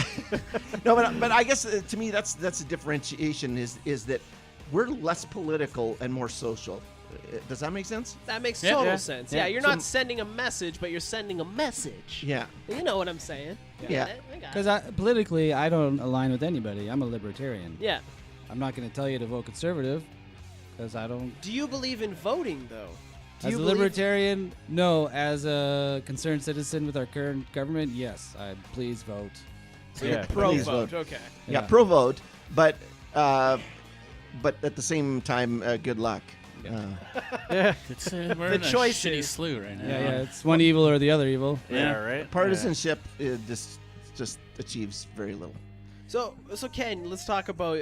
Speaker 4: No, but I guess to me that's a differentiation is that we're less political and more social. Does that make sense?
Speaker 2: That makes
Speaker 1: Yeah.
Speaker 2: total
Speaker 1: Yeah.
Speaker 2: sense.
Speaker 5: Yeah.
Speaker 2: Yeah, you're
Speaker 4: So-
Speaker 2: not sending a message, but you're sending a message.
Speaker 4: Yeah.
Speaker 2: You know what I'm saying?
Speaker 4: Yeah.
Speaker 2: I got it.
Speaker 3: Because politically, I don't align with anybody. I'm a libertarian.
Speaker 2: Yeah.
Speaker 3: I'm not going to tell you to vote conservative because I don't.
Speaker 2: Do you believe in voting though? Do
Speaker 3: As
Speaker 2: you
Speaker 3: a
Speaker 2: believe-
Speaker 3: libertarian, no. As a concerned citizen with our current government, yes. Please vote.
Speaker 2: So you're
Speaker 5: Yeah.
Speaker 2: pro
Speaker 4: Please
Speaker 2: vote.
Speaker 4: vote.
Speaker 2: Okay.
Speaker 4: Yeah,
Speaker 3: Yeah.
Speaker 4: pro vote, but at the same time, good luck.
Speaker 1: It's, we're
Speaker 2: The
Speaker 1: in a
Speaker 2: choice
Speaker 1: shitty
Speaker 2: is-
Speaker 1: slew right now.
Speaker 3: Yeah, it's one evil or the other evil.
Speaker 5: Yeah, right.
Speaker 4: Partisanship just achieves very little.
Speaker 2: So Ken, let's talk about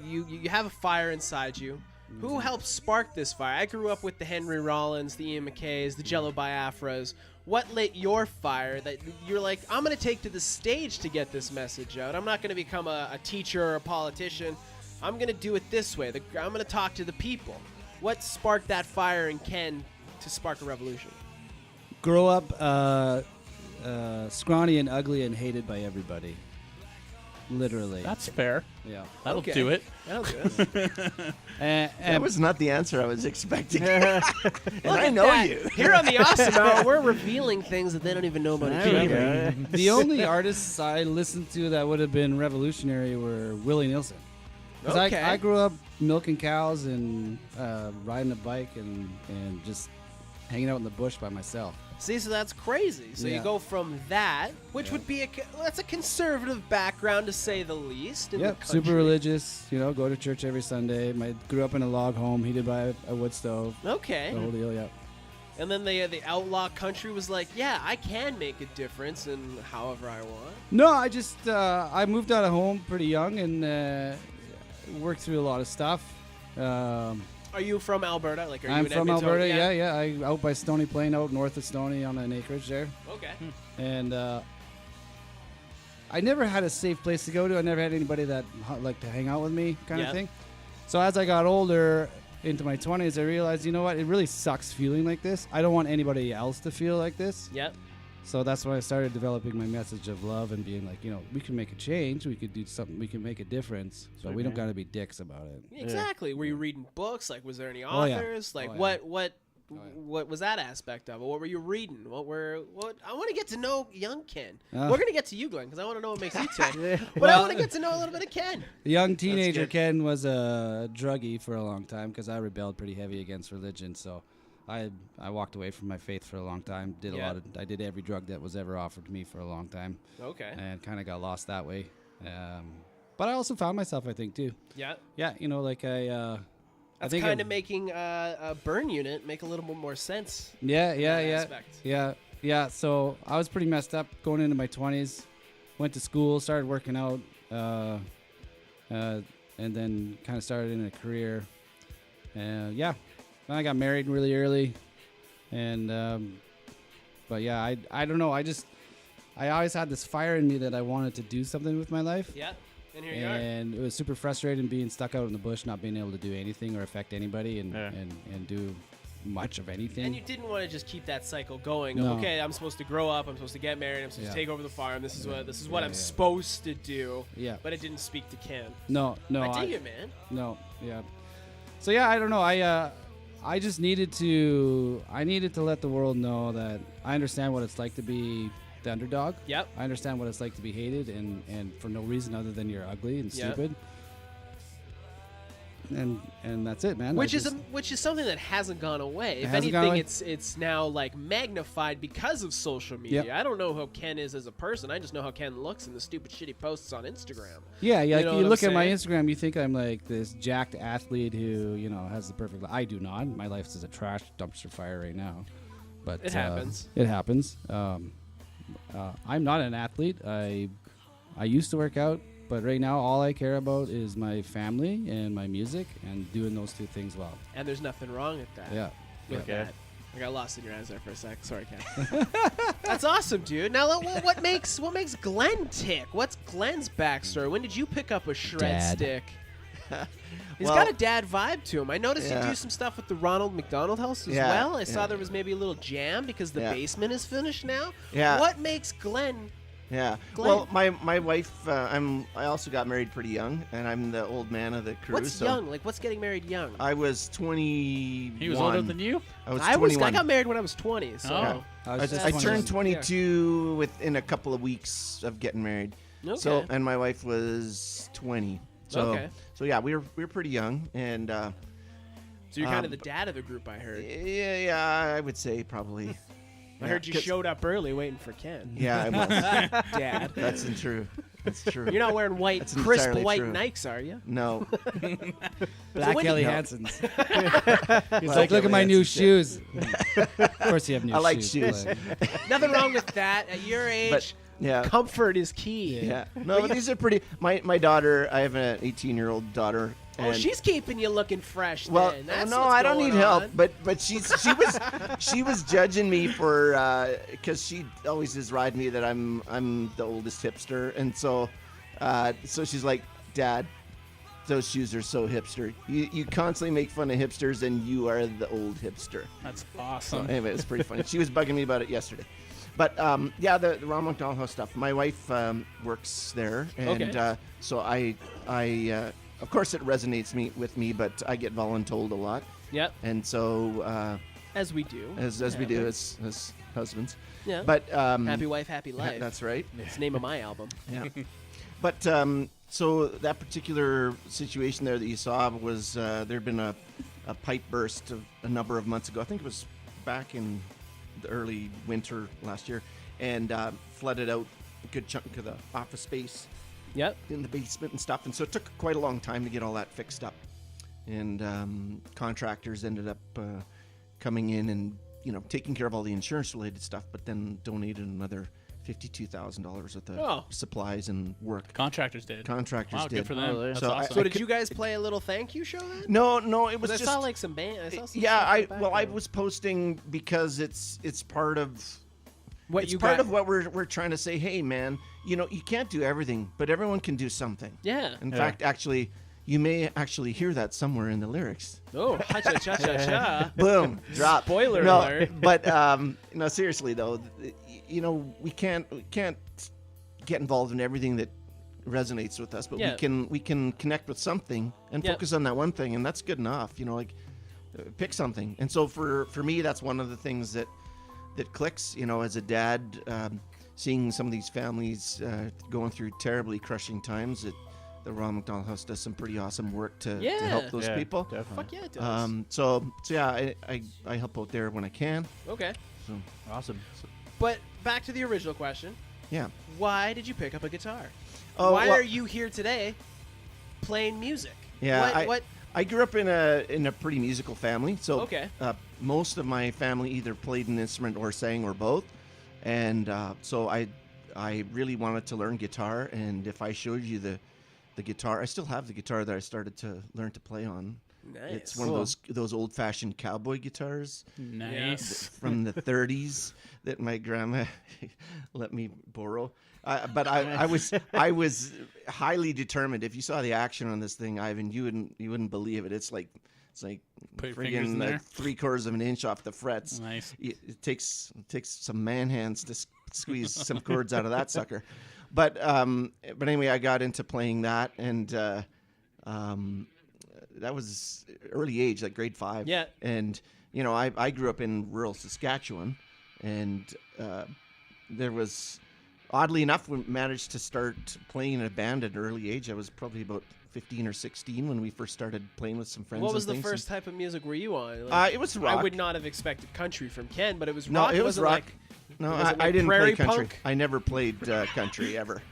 Speaker 2: you have a fire inside you. Who helped spark this fire? I grew up with the Henry Rollins, the Ian McKays, the Jello Biafras. What lit your fire that you're like, I'm going to take to the stage to get this message out? I'm not going to become a teacher or a politician. I'm going to do it this way. I'm going to talk to the people. What sparked that fire in Ken to spark a revolution?
Speaker 3: Grow up scrawny and ugly and hated by everybody. Literally.
Speaker 1: That's fair.
Speaker 3: yeah.
Speaker 1: That'll
Speaker 2: Okay.
Speaker 1: do it.
Speaker 2: That'll do it.
Speaker 4: That was not the answer I was expecting. And I know
Speaker 2: That-
Speaker 4: you.
Speaker 2: Here on the Awesome Hour, we're revealing things that they don't even know about each
Speaker 5: There we
Speaker 2: other.
Speaker 5: go.
Speaker 3: The only artists I listened to that would have been revolutionary were Willie Nelson. 'Cause
Speaker 2: Okay.
Speaker 3: I grew up milking cows and riding a bike and just hanging out in the bush by myself.
Speaker 2: See, so that's crazy. So you
Speaker 3: Yeah.
Speaker 2: go from that, which
Speaker 3: Yeah.
Speaker 2: would be that's a conservative background to say the least. In
Speaker 3: Yep,
Speaker 2: the
Speaker 3: super
Speaker 2: country.
Speaker 3: religious. You know, go to church every Sunday. Grew up in a log home, heated by a wood stove.
Speaker 2: Okay.
Speaker 3: The whole deal. Yeah.
Speaker 2: And then the outlaw country was like, yeah, I can make a difference in however I want.
Speaker 3: No, I just I moved out of home pretty young and worked through a lot of stuff.
Speaker 2: Are you from Alberta? Like, are you
Speaker 3: I'm
Speaker 2: in
Speaker 3: from
Speaker 2: Edmonton?
Speaker 3: Alberta. Yeah. I out by Stony Plain, out north of Stony on an acreage there.
Speaker 2: Okay.
Speaker 3: And I never had a safe place to go to. I never had anybody that liked to hang out with me, kind
Speaker 2: Yeah.
Speaker 3: of thing. So as I got older, into my 20s, I realized, you know what? It really sucks feeling like this. I don't want anybody else to feel like this.
Speaker 2: Yep.
Speaker 3: So that's when I started developing my message of love and being like, you know, we can make a change. We could do something. We can make a difference. But we don't got to be dicks about it.
Speaker 2: Exactly. Were you reading books? Like, was there any
Speaker 3: Oh, yeah.
Speaker 2: authors? Like,
Speaker 3: Oh, yeah.
Speaker 2: what was that aspect of it? What were you reading? What I want to get to know young Ken.
Speaker 3: Oh.
Speaker 2: We're gonna get to you, Glenn, because I want to know what makes you tick. But I want to get to know a little bit of Ken.
Speaker 3: The young teenager
Speaker 4: good.
Speaker 3: Ken was a druggie for a long time because I rebelled pretty heavy against religion. So I walked away from my faith for a long time.
Speaker 2: Yeah.
Speaker 3: I did every drug that was ever offered to me for a long time,
Speaker 2: Okay.
Speaker 3: and kind of got lost that way. But I also found myself, I think, too.
Speaker 2: Yeah.
Speaker 3: Yeah, you know, like I
Speaker 2: That's
Speaker 3: think
Speaker 2: kind of making a burn unit make a little bit more sense.
Speaker 3: Yeah.
Speaker 2: aspect.
Speaker 3: Yeah. So I was pretty messed up going into my 20s. Went to school, started working out, and then kind of started in a career. And yeah, then I got married really early. And but yeah, I don't know. I always had this fire in me that I wanted to do something with my life.
Speaker 2: Yeah. And here you are.
Speaker 3: And it was super frustrating being stuck out in the bush, not being able to do anything or affect anybody and
Speaker 5: Yeah.
Speaker 3: and do much of anything.
Speaker 2: And you didn't want to just keep that cycle going.
Speaker 3: No.
Speaker 2: Of, okay, I'm supposed to grow up. I'm supposed to get married. I'm supposed
Speaker 3: Yeah.
Speaker 2: to take over the farm. This is what I'm
Speaker 3: Yeah.
Speaker 2: supposed to do.
Speaker 3: Yeah.
Speaker 2: But it didn't speak to Ken.
Speaker 3: No,
Speaker 2: I dig it, man.
Speaker 3: No, yeah. So yeah, I don't know. I just needed to let the world know that I understand what it's like to be the underdog.
Speaker 2: Yep.
Speaker 3: I understand what it's like to be hated and for no reason other than you're ugly and
Speaker 2: Yep.
Speaker 3: stupid. And that's it, man.
Speaker 2: Which is something that hasn't gone away. If
Speaker 3: hasn't gone
Speaker 2: anything,
Speaker 3: away.
Speaker 2: it's now like magnified because of social media.
Speaker 3: Yep.
Speaker 2: I don't know how Ken is as a person. I just know how Ken looks in the stupid shitty posts on Instagram.
Speaker 3: yeah.
Speaker 2: you
Speaker 3: Like
Speaker 2: know
Speaker 3: you
Speaker 2: what
Speaker 3: look
Speaker 2: I'm
Speaker 3: at my
Speaker 2: saying?
Speaker 3: Instagram, you think I'm like this jacked athlete who has the perfect. I do not. My life is a trash dumpster fire right now. But
Speaker 2: It happens.
Speaker 3: It happens. I'm not an athlete. I used to work out, but right now all I care about is my family and my music and doing those two things well.
Speaker 2: And there's nothing wrong with that.
Speaker 3: Yeah.
Speaker 2: With
Speaker 5: Okay.
Speaker 2: that. I got lost in your eyes there for a sec. Sorry, Ken. That's awesome, dude. Now, what makes Glen tick? What's Glen's backstory? When did you pick up a shred
Speaker 3: Dad.
Speaker 2: stick? He's
Speaker 4: Well-
Speaker 2: got a dad vibe to him. I noticed you
Speaker 4: Yeah.
Speaker 2: do some stuff with the Ronald McDonald House as
Speaker 4: Yeah,
Speaker 2: well. I saw
Speaker 4: yeah.
Speaker 2: there was maybe a little jam because the
Speaker 4: Yeah.
Speaker 2: basement is finished now.
Speaker 4: Yeah.
Speaker 2: What makes Glen?
Speaker 4: Yeah.
Speaker 2: Glen.
Speaker 4: Well, my wife, I also got married pretty young, and I'm the old man of the crew.
Speaker 2: What's
Speaker 4: so
Speaker 2: young? Like, what's getting married young?
Speaker 4: I was 21.
Speaker 1: He was older than you?
Speaker 4: I was
Speaker 2: I
Speaker 4: 21.
Speaker 2: got married when I was 20. So
Speaker 1: Oh.
Speaker 3: I was just
Speaker 4: I
Speaker 3: 21.
Speaker 4: turned 22 within a couple of weeks of getting married.
Speaker 2: okay.
Speaker 4: So, and my wife was 20. So,
Speaker 2: Okay.
Speaker 4: so yeah, we were pretty young, and
Speaker 2: So you're kind of
Speaker 4: um,
Speaker 2: the dad of the group, I heard.
Speaker 4: yeah, I would say probably.
Speaker 2: I heard you
Speaker 4: 'cause-
Speaker 2: showed up early waiting for Ken.
Speaker 4: Yeah, I was.
Speaker 2: Dad.
Speaker 4: That's true. That's true.
Speaker 2: You're not wearing white,
Speaker 4: That's
Speaker 2: crisp
Speaker 4: entirely
Speaker 2: white
Speaker 4: true.
Speaker 2: Nikes, are you?
Speaker 4: No.
Speaker 3: Black
Speaker 2: when
Speaker 3: Kelly
Speaker 4: did-
Speaker 3: Hansons. He's
Speaker 4: Black
Speaker 3: like, look at my
Speaker 4: Kelly
Speaker 3: new
Speaker 4: Hansons,
Speaker 3: shoes. Of course you have new shoes.
Speaker 4: I like shoes.
Speaker 3: but-
Speaker 2: Nothing wrong with that. At your age,
Speaker 4: Yeah.
Speaker 2: Comfort is key.
Speaker 4: Yeah. No, but these are pretty. My daughter, I have an 18-year-old daughter.
Speaker 2: Oh, she's keeping you looking fresh.
Speaker 4: Well,
Speaker 2: then. That's
Speaker 4: no,
Speaker 2: what's
Speaker 4: I don't
Speaker 2: going
Speaker 4: need help.
Speaker 2: on.
Speaker 4: But she was judging me for because she always is riding me that I'm the oldest hipster, and so she's like, Dad, those shoes are so hipster. You constantly make fun of hipsters, and you are the old hipster.
Speaker 1: That's
Speaker 4: So
Speaker 1: awesome.
Speaker 4: anyway, it's pretty funny. She was bugging me about it yesterday. But yeah, the Ronald McDonald House stuff. My wife works there, and
Speaker 2: Okay.
Speaker 4: so I of course it resonates with me, but I get voluntold a lot,
Speaker 2: Yep.
Speaker 4: and so
Speaker 2: As we do.
Speaker 4: as we do as husbands.
Speaker 2: Yeah.
Speaker 4: But
Speaker 2: Happy wife, happy life.
Speaker 4: that's right.
Speaker 2: It's the name of my album.
Speaker 4: Yeah. But so that particular situation there that you saw was there'd been a pipe burst a number of months ago. I think it was back in the early winter last year, and flooded out a good chunk of the office space
Speaker 2: Yep.
Speaker 4: in the basement and stuff. And so it took quite a long time to get all that fixed up. And contractors ended up coming in and taking care of all the insurance related stuff, but then donated another $52,000 worth of
Speaker 2: Oh.
Speaker 4: supplies and work.
Speaker 1: Contractors did.
Speaker 4: Contractors
Speaker 1: Wow,
Speaker 4: did.
Speaker 1: good for them.
Speaker 5: Oh, yeah.
Speaker 1: That's
Speaker 4: So
Speaker 1: awesome.
Speaker 2: So did you guys play a little thank you show then?
Speaker 4: No, it was
Speaker 2: 'Cause
Speaker 4: just.
Speaker 2: I saw like some band. I saw some
Speaker 4: Yeah,
Speaker 2: stuff in the
Speaker 4: I
Speaker 2: background.
Speaker 4: was posting because it's part of
Speaker 2: What
Speaker 4: it's
Speaker 2: you
Speaker 4: part
Speaker 2: got-
Speaker 4: of what we're trying to say. Hey, man, you can't do everything, but everyone can do something.
Speaker 2: Yeah.
Speaker 4: In fact, actually, you may actually hear that somewhere in the lyrics.
Speaker 2: Oh, cha cha cha cha cha.
Speaker 4: Boom, drop.
Speaker 2: Spoiler
Speaker 4: no,
Speaker 2: alert.
Speaker 4: But no, seriously though, we can't get involved in everything that resonates with us, but
Speaker 2: Yeah.
Speaker 4: we can connect with something and
Speaker 2: Yep.
Speaker 4: focus on that one thing, and that's good enough. Pick something. And so for me, that's one of the things that clicks. As a dad, seeing some of these families going through terribly crushing times, the Ronald McDonald House does some pretty awesome work to
Speaker 2: Yeah.
Speaker 4: help those
Speaker 5: Yeah,
Speaker 4: people.
Speaker 5: definitely.
Speaker 2: Fuck yeah, it does.
Speaker 4: So yeah, I help out there when I can.
Speaker 2: Okay.
Speaker 4: So
Speaker 5: Awesome.
Speaker 2: But back to the original question.
Speaker 4: yeah.
Speaker 2: Why did you pick up a guitar?
Speaker 4: Oh,
Speaker 2: Why
Speaker 4: well-
Speaker 2: are you here today playing music?
Speaker 4: Yeah,
Speaker 2: What?
Speaker 4: I grew up in a pretty musical family. So
Speaker 2: Okay.
Speaker 4: most of my family either played an instrument or sang or both, and so I really wanted to learn guitar. And if I showed you the guitar, I still have the guitar that I started to learn to play on.
Speaker 2: Nice.
Speaker 4: It's one of those old-fashioned cowboy guitars
Speaker 1: Nice.
Speaker 4: from the 30s that my grandma let me borrow. But I was highly determined. If you saw the action on this thing, Ivan, you wouldn't believe it. It's like
Speaker 1: Put your fingers in
Speaker 4: friggin'
Speaker 1: there.
Speaker 4: 3/4 of an inch off the frets.
Speaker 1: Nice.
Speaker 4: It takes some man hands to squeeze some chords out of that sucker. But anyway, I got into playing that, and that was early age, like grade 5.
Speaker 2: Yeah.
Speaker 4: And I grew up in rural Saskatchewan, and there was, oddly enough, we managed to start playing in a band at an early age. I was probably about 15 or 16 when we first started playing with some friends.
Speaker 2: What was
Speaker 4: and
Speaker 2: the
Speaker 4: things.
Speaker 2: first type of music were you on?
Speaker 4: It was rock.
Speaker 2: I would not have expected country from Ken, but it was
Speaker 4: No,
Speaker 2: rock.
Speaker 4: it was
Speaker 2: wasn't
Speaker 4: rock.
Speaker 2: Like
Speaker 4: No,
Speaker 2: was it
Speaker 4: I
Speaker 2: like
Speaker 4: didn't play
Speaker 2: prairie
Speaker 4: country.
Speaker 2: punk?
Speaker 4: I never played country ever.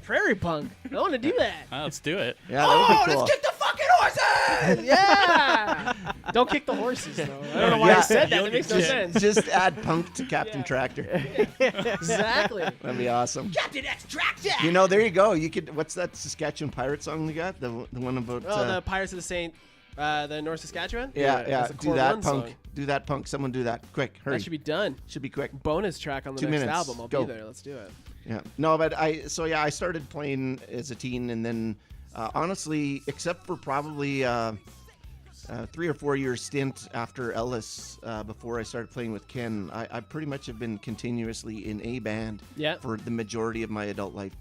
Speaker 2: prairie punk. I want to do that.
Speaker 1: Let's do it.
Speaker 4: Yeah, that would be cool.
Speaker 2: Let's kick the fucking horses! Yeah. Don't kick the horses though. I don't know why I
Speaker 4: Yeah.
Speaker 2: said that. It makes no sense.
Speaker 4: Just add punk to Captain Tractor.
Speaker 2: Exactly.
Speaker 4: That'd be awesome.
Speaker 2: Captain Extractor.
Speaker 4: There you go. You could. What's that Saskatchewan pirate song we got? The one about.
Speaker 2: Oh, the Pirates of the Saint, the North Saskatchewan.
Speaker 4: yeah.
Speaker 2: That's a
Speaker 4: Do
Speaker 2: Core
Speaker 4: that,
Speaker 2: One
Speaker 4: punk.
Speaker 2: song.
Speaker 4: Do that, punk. Someone do that. Quick, hurry.
Speaker 2: That should be done.
Speaker 4: Should be quick.
Speaker 2: Bonus track on the
Speaker 4: 2
Speaker 2: next
Speaker 4: minutes.
Speaker 2: album. I'll
Speaker 4: Go.
Speaker 2: be there. Let's do it.
Speaker 4: Yeah. No, but I started playing as a teen, and then honestly, except for probably 3 or 4 years stint after Ellis, before I started playing with Ken, I pretty much have been continuously in a band
Speaker 2: Yeah.
Speaker 4: for the majority of my adult life.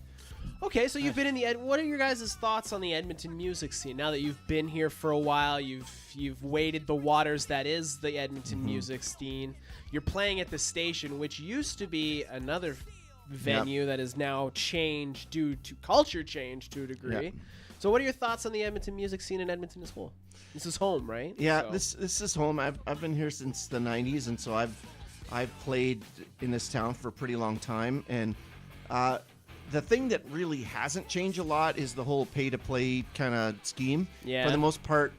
Speaker 2: Okay, so you've been in the what are your guys' thoughts on the Edmonton music scene now that you've been here for a while? You've waded the waters that is the Edmonton music scene. You're playing at the station, which used to be another venue that is now changed due to culture change to a degree.
Speaker 4: Yep.
Speaker 2: So what are your thoughts on the Edmonton music scene in Edmonton as whole? This is home, right?
Speaker 4: Yeah,
Speaker 2: So-
Speaker 4: this is home. I've been here since the 90s, and so I've played in this town for a pretty long time. And the thing that really hasn't changed a lot is the whole pay-to-play kind of scheme.
Speaker 2: Yeah.
Speaker 4: For the most part,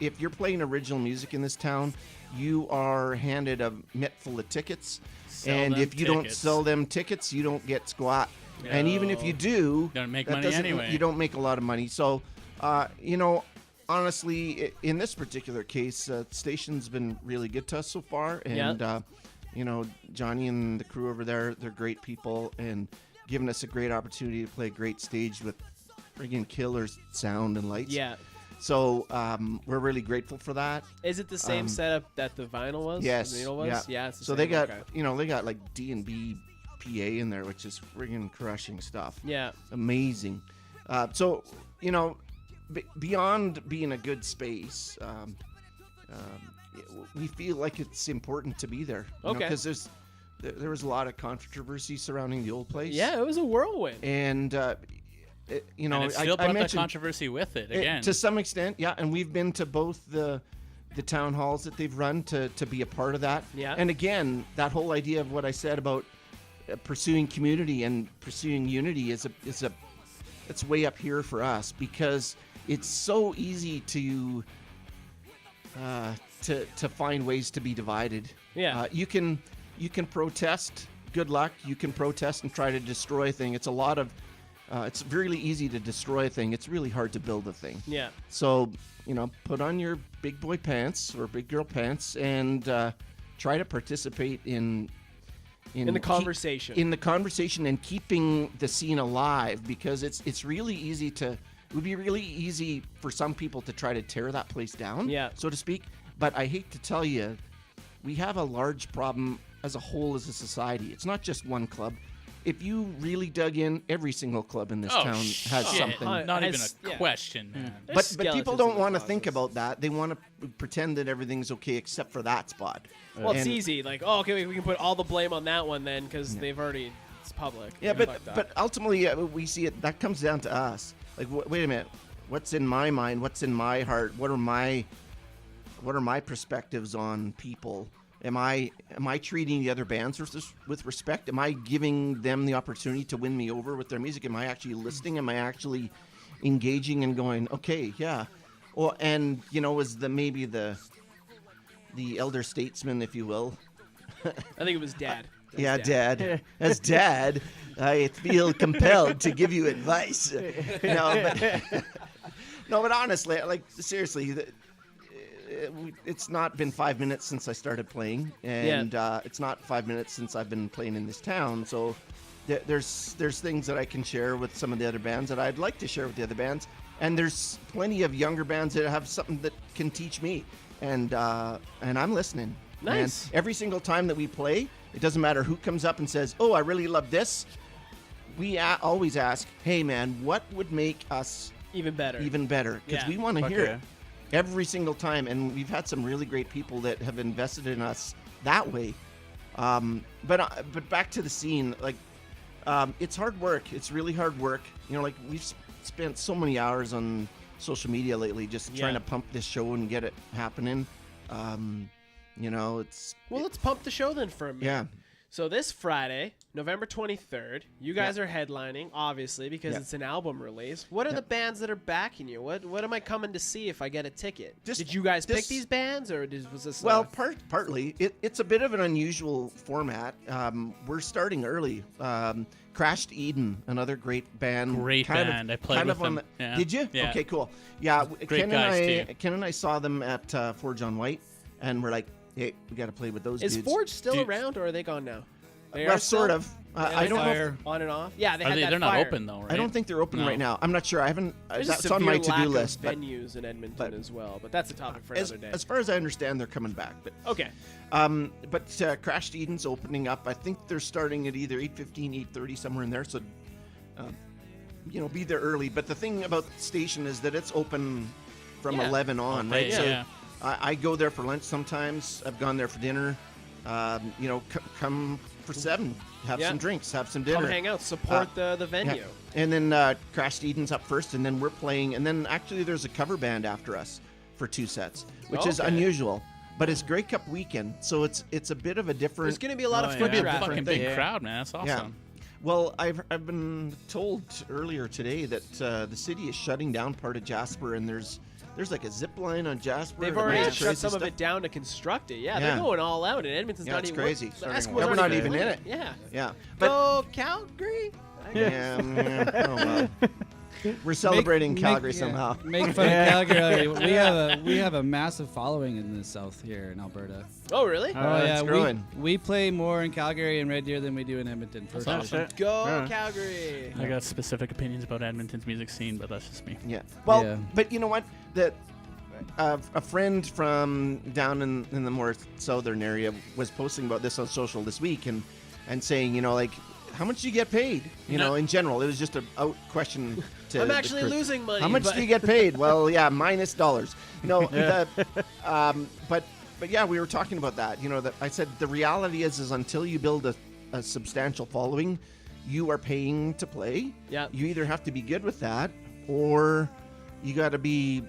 Speaker 4: if you're playing original music in this town, you are handed a mitt full of tickets.
Speaker 1: Sell
Speaker 4: and
Speaker 1: them
Speaker 4: if you don't
Speaker 1: tickets.
Speaker 4: sell them tickets, you don't get squat. And even if you do,
Speaker 1: Don't make
Speaker 4: that
Speaker 1: money
Speaker 4: doesn't-
Speaker 1: anyway.
Speaker 4: You don't make a lot of money. So, honestly, in this particular case, the station's been really good to us so far. And, Johnny and the crew over there, they're great people and giving us a great opportunity to play a great stage with friggin' killer sound and lights.
Speaker 2: Yeah.
Speaker 4: So we're really grateful for that.
Speaker 2: Is it the same setup that the vinyl was?
Speaker 4: Yes.
Speaker 2: The needle was?
Speaker 4: Yeah.
Speaker 2: Yeah. It's the
Speaker 4: So
Speaker 2: same.
Speaker 4: they got,
Speaker 2: Okay.
Speaker 4: they got like D&B PA in there, which is friggin' crushing stuff.
Speaker 2: Yeah.
Speaker 4: Amazing. Beyond being a good space, we feel like it's important to be there.
Speaker 2: Okay.
Speaker 4: Because there was a lot of controversy surrounding the old place.
Speaker 2: Yeah, it was a whirlwind.
Speaker 4: And,
Speaker 1: and it still
Speaker 4: I
Speaker 1: brought the
Speaker 4: mentioned
Speaker 1: controversy with it again.
Speaker 4: to some extent, yeah. And we've been to both the town halls that they've run to be a part of that.
Speaker 2: Yeah.
Speaker 4: And again, that whole idea of what I said about pursuing community and pursuing unity it's way up here for us because it's so easy to find ways to be divided.
Speaker 2: Yeah.
Speaker 4: You can protest. Good luck. You can protest and try to destroy a thing. It's a lot of. It's really easy to destroy a thing. It's really hard to build a thing.
Speaker 2: Yeah.
Speaker 4: So put on your big boy pants or big girl pants and try to participate in
Speaker 2: the conversation.
Speaker 4: In the conversation and keeping the scene alive because it's really easy to. It would be really easy for some people to try to tear that place down,
Speaker 2: Yeah.
Speaker 4: so to speak. But I hate to tell you, we have a large problem as a whole as a society. It's not just one club. If you really dug in, every single club in this town has
Speaker 1: shit.
Speaker 4: something.
Speaker 1: Not even
Speaker 2: Has-
Speaker 1: a
Speaker 2: yeah.
Speaker 1: question, man.
Speaker 2: There's
Speaker 4: But
Speaker 2: skeletons
Speaker 4: people
Speaker 2: in
Speaker 4: don't
Speaker 2: the
Speaker 4: want to
Speaker 2: closets.
Speaker 4: think about that. They want to pretend that everything's okay except for that spot.
Speaker 2: Well, it's
Speaker 4: And-
Speaker 2: easy. Like, okay, we can put all the blame on that one then because they've already. It's public.
Speaker 4: Yeah,
Speaker 2: Fuck
Speaker 4: but
Speaker 2: that.
Speaker 4: but ultimately we see it. That comes down to us. Like, wait a minute. What's in my mind? What's in my heart? What are my perspectives on people? Am I treating the other bands with respect? Am I giving them the opportunity to win me over with their music? Am I actually listening? Am I actually engaging and going, okay, yeah. Well, and is maybe the elder statesman, if you will.
Speaker 2: I think it was Dad. That was
Speaker 4: Yeah,
Speaker 2: Dad.
Speaker 4: As Dad, I feel compelled to give you advice. No, but honestly, like seriously, it's not been 5 minutes since I started playing, and it's not 5 minutes since I've been playing in this town. So there's things that I can share with some of the other bands that I'd like to share with the other bands, and there's plenty of younger bands that have something that can teach me, and I'm listening.
Speaker 2: Nice.
Speaker 4: And every single time that we play, it doesn't matter who comes up and says, "Oh, I really love this." We always ask, "Hey, man, what would make us
Speaker 2: Even better.
Speaker 4: even better?" Because
Speaker 2: Yeah.
Speaker 4: we want to hear
Speaker 5: Okay.
Speaker 4: it every single time, and we've had some really great people that have invested in us that way. But back to the scene, like it's hard work. It's really hard work. Like we've spent so many hours on social media lately, just trying to pump this show and get it happening. It's
Speaker 2: Well, let's pump the show then for a minute.
Speaker 4: yeah.
Speaker 2: So this Friday, November 23rd, you guys are headlining, obviously, because
Speaker 4: Yeah.
Speaker 2: it's an album release. What are the bands that are backing you? What am I coming to see if I get a ticket? Did you guys pick these bands, or was this?
Speaker 4: Well, partly. It's a bit of an unusual format. We're starting early. Crashed Eden, another great band.
Speaker 1: Great band. I played with them. Yeah.
Speaker 4: Did you?
Speaker 1: Yeah.
Speaker 4: Okay, cool. Yeah,
Speaker 1: Great guys, too.
Speaker 4: Ken and I saw them at Forge on White, and we're like, hey, we got to play with those
Speaker 2: is
Speaker 4: dudes.
Speaker 2: Forge still
Speaker 1: Dude.
Speaker 2: around, or are they gone now? They
Speaker 4: Well,
Speaker 2: are still-
Speaker 4: sort of. I don't know.
Speaker 3: Fire.
Speaker 2: On and off. Yeah, they
Speaker 1: Are
Speaker 2: had
Speaker 1: they?
Speaker 2: that
Speaker 1: They're not
Speaker 2: fire.
Speaker 1: open though, right?
Speaker 4: I don't think they're open
Speaker 1: No.
Speaker 4: right now. I'm not sure. I haven't.
Speaker 2: There's
Speaker 4: That's
Speaker 2: a
Speaker 4: on my
Speaker 2: severe lack
Speaker 4: to-do
Speaker 2: of
Speaker 4: list. But
Speaker 2: venues in Edmonton
Speaker 4: but-
Speaker 2: as well, but that's a topic for
Speaker 4: as,
Speaker 2: another day.
Speaker 4: as far as I understand, they're coming back. But
Speaker 2: Okay.
Speaker 4: But Crashed Eden's opening up. I think they're starting at either 8:15, 8:30, somewhere in there. So, be there early. But the thing about the station is that it's open from
Speaker 2: Yeah.
Speaker 4: 11 on,
Speaker 1: Okay,
Speaker 4: right? So
Speaker 1: yeah.
Speaker 4: I go there for lunch sometimes. I've gone there for dinner. Come for 7, have
Speaker 2: Yeah.
Speaker 4: some drinks, have some dinner.
Speaker 2: Come hang out, support the
Speaker 4: Yeah.
Speaker 2: venue.
Speaker 4: And then Crashed Eden's up first, and then we're playing. And then actually there's a cover band after us for 2 sets, which is
Speaker 2: Okay.
Speaker 4: unusual. But it's Grey Cup weekend, so it's a bit of a different.
Speaker 2: There's going to be a lot of
Speaker 5: Oh,
Speaker 2: foot
Speaker 5: yeah.
Speaker 2: traffic.
Speaker 1: Fucking
Speaker 4: thing.
Speaker 1: big
Speaker 5: Yeah.
Speaker 1: crowd, man. That's awesome.
Speaker 4: Yeah. Well, I've been told earlier today that the city is shutting down part of Jasper, and there's like a zip line on Jasper.
Speaker 2: They've
Speaker 4: and a
Speaker 2: already
Speaker 4: bunch of
Speaker 2: shut
Speaker 4: crazy
Speaker 2: some of
Speaker 4: stuff.
Speaker 2: it down to construct it. Yeah,
Speaker 4: Yeah.
Speaker 2: they're going all out, and Edmonton's
Speaker 4: Yeah,
Speaker 2: not
Speaker 4: it's
Speaker 2: even.
Speaker 4: crazy.
Speaker 2: The
Speaker 5: Starting
Speaker 2: Eskimos
Speaker 5: with
Speaker 2: aren't
Speaker 4: We're not
Speaker 2: even
Speaker 4: even in
Speaker 2: in
Speaker 4: it.
Speaker 2: Yeah.
Speaker 4: Yeah, but
Speaker 2: Go Calgary.
Speaker 4: Yeah. Oh, well. We're celebrating Calgary somehow.
Speaker 3: Make fun of Calgary. We have a massive following in the south here in Alberta.
Speaker 2: Oh, really?
Speaker 4: It's growing.
Speaker 3: We play more in Calgary and Red Deer than we do in Edmonton. For
Speaker 1: That's
Speaker 3: sure.
Speaker 1: awesome.
Speaker 2: Go
Speaker 5: Yeah.
Speaker 2: Calgary.
Speaker 1: I got specific opinions about Edmonton's music scene, but that's just me.
Speaker 4: Yeah. Well,
Speaker 3: Yeah.
Speaker 4: but you know what? That a friend from down in the more southern area was posting about this on social this week and saying, like, how much do you get paid? In general, it was just a out question.
Speaker 2: I'm actually losing money.
Speaker 4: How much do you get paid? Well, yeah, minus dollars. But yeah, we were talking about that. That I said the reality is until you build a substantial following, you are paying to play.
Speaker 2: Yeah.
Speaker 4: You either have to be good with that, or you got to be,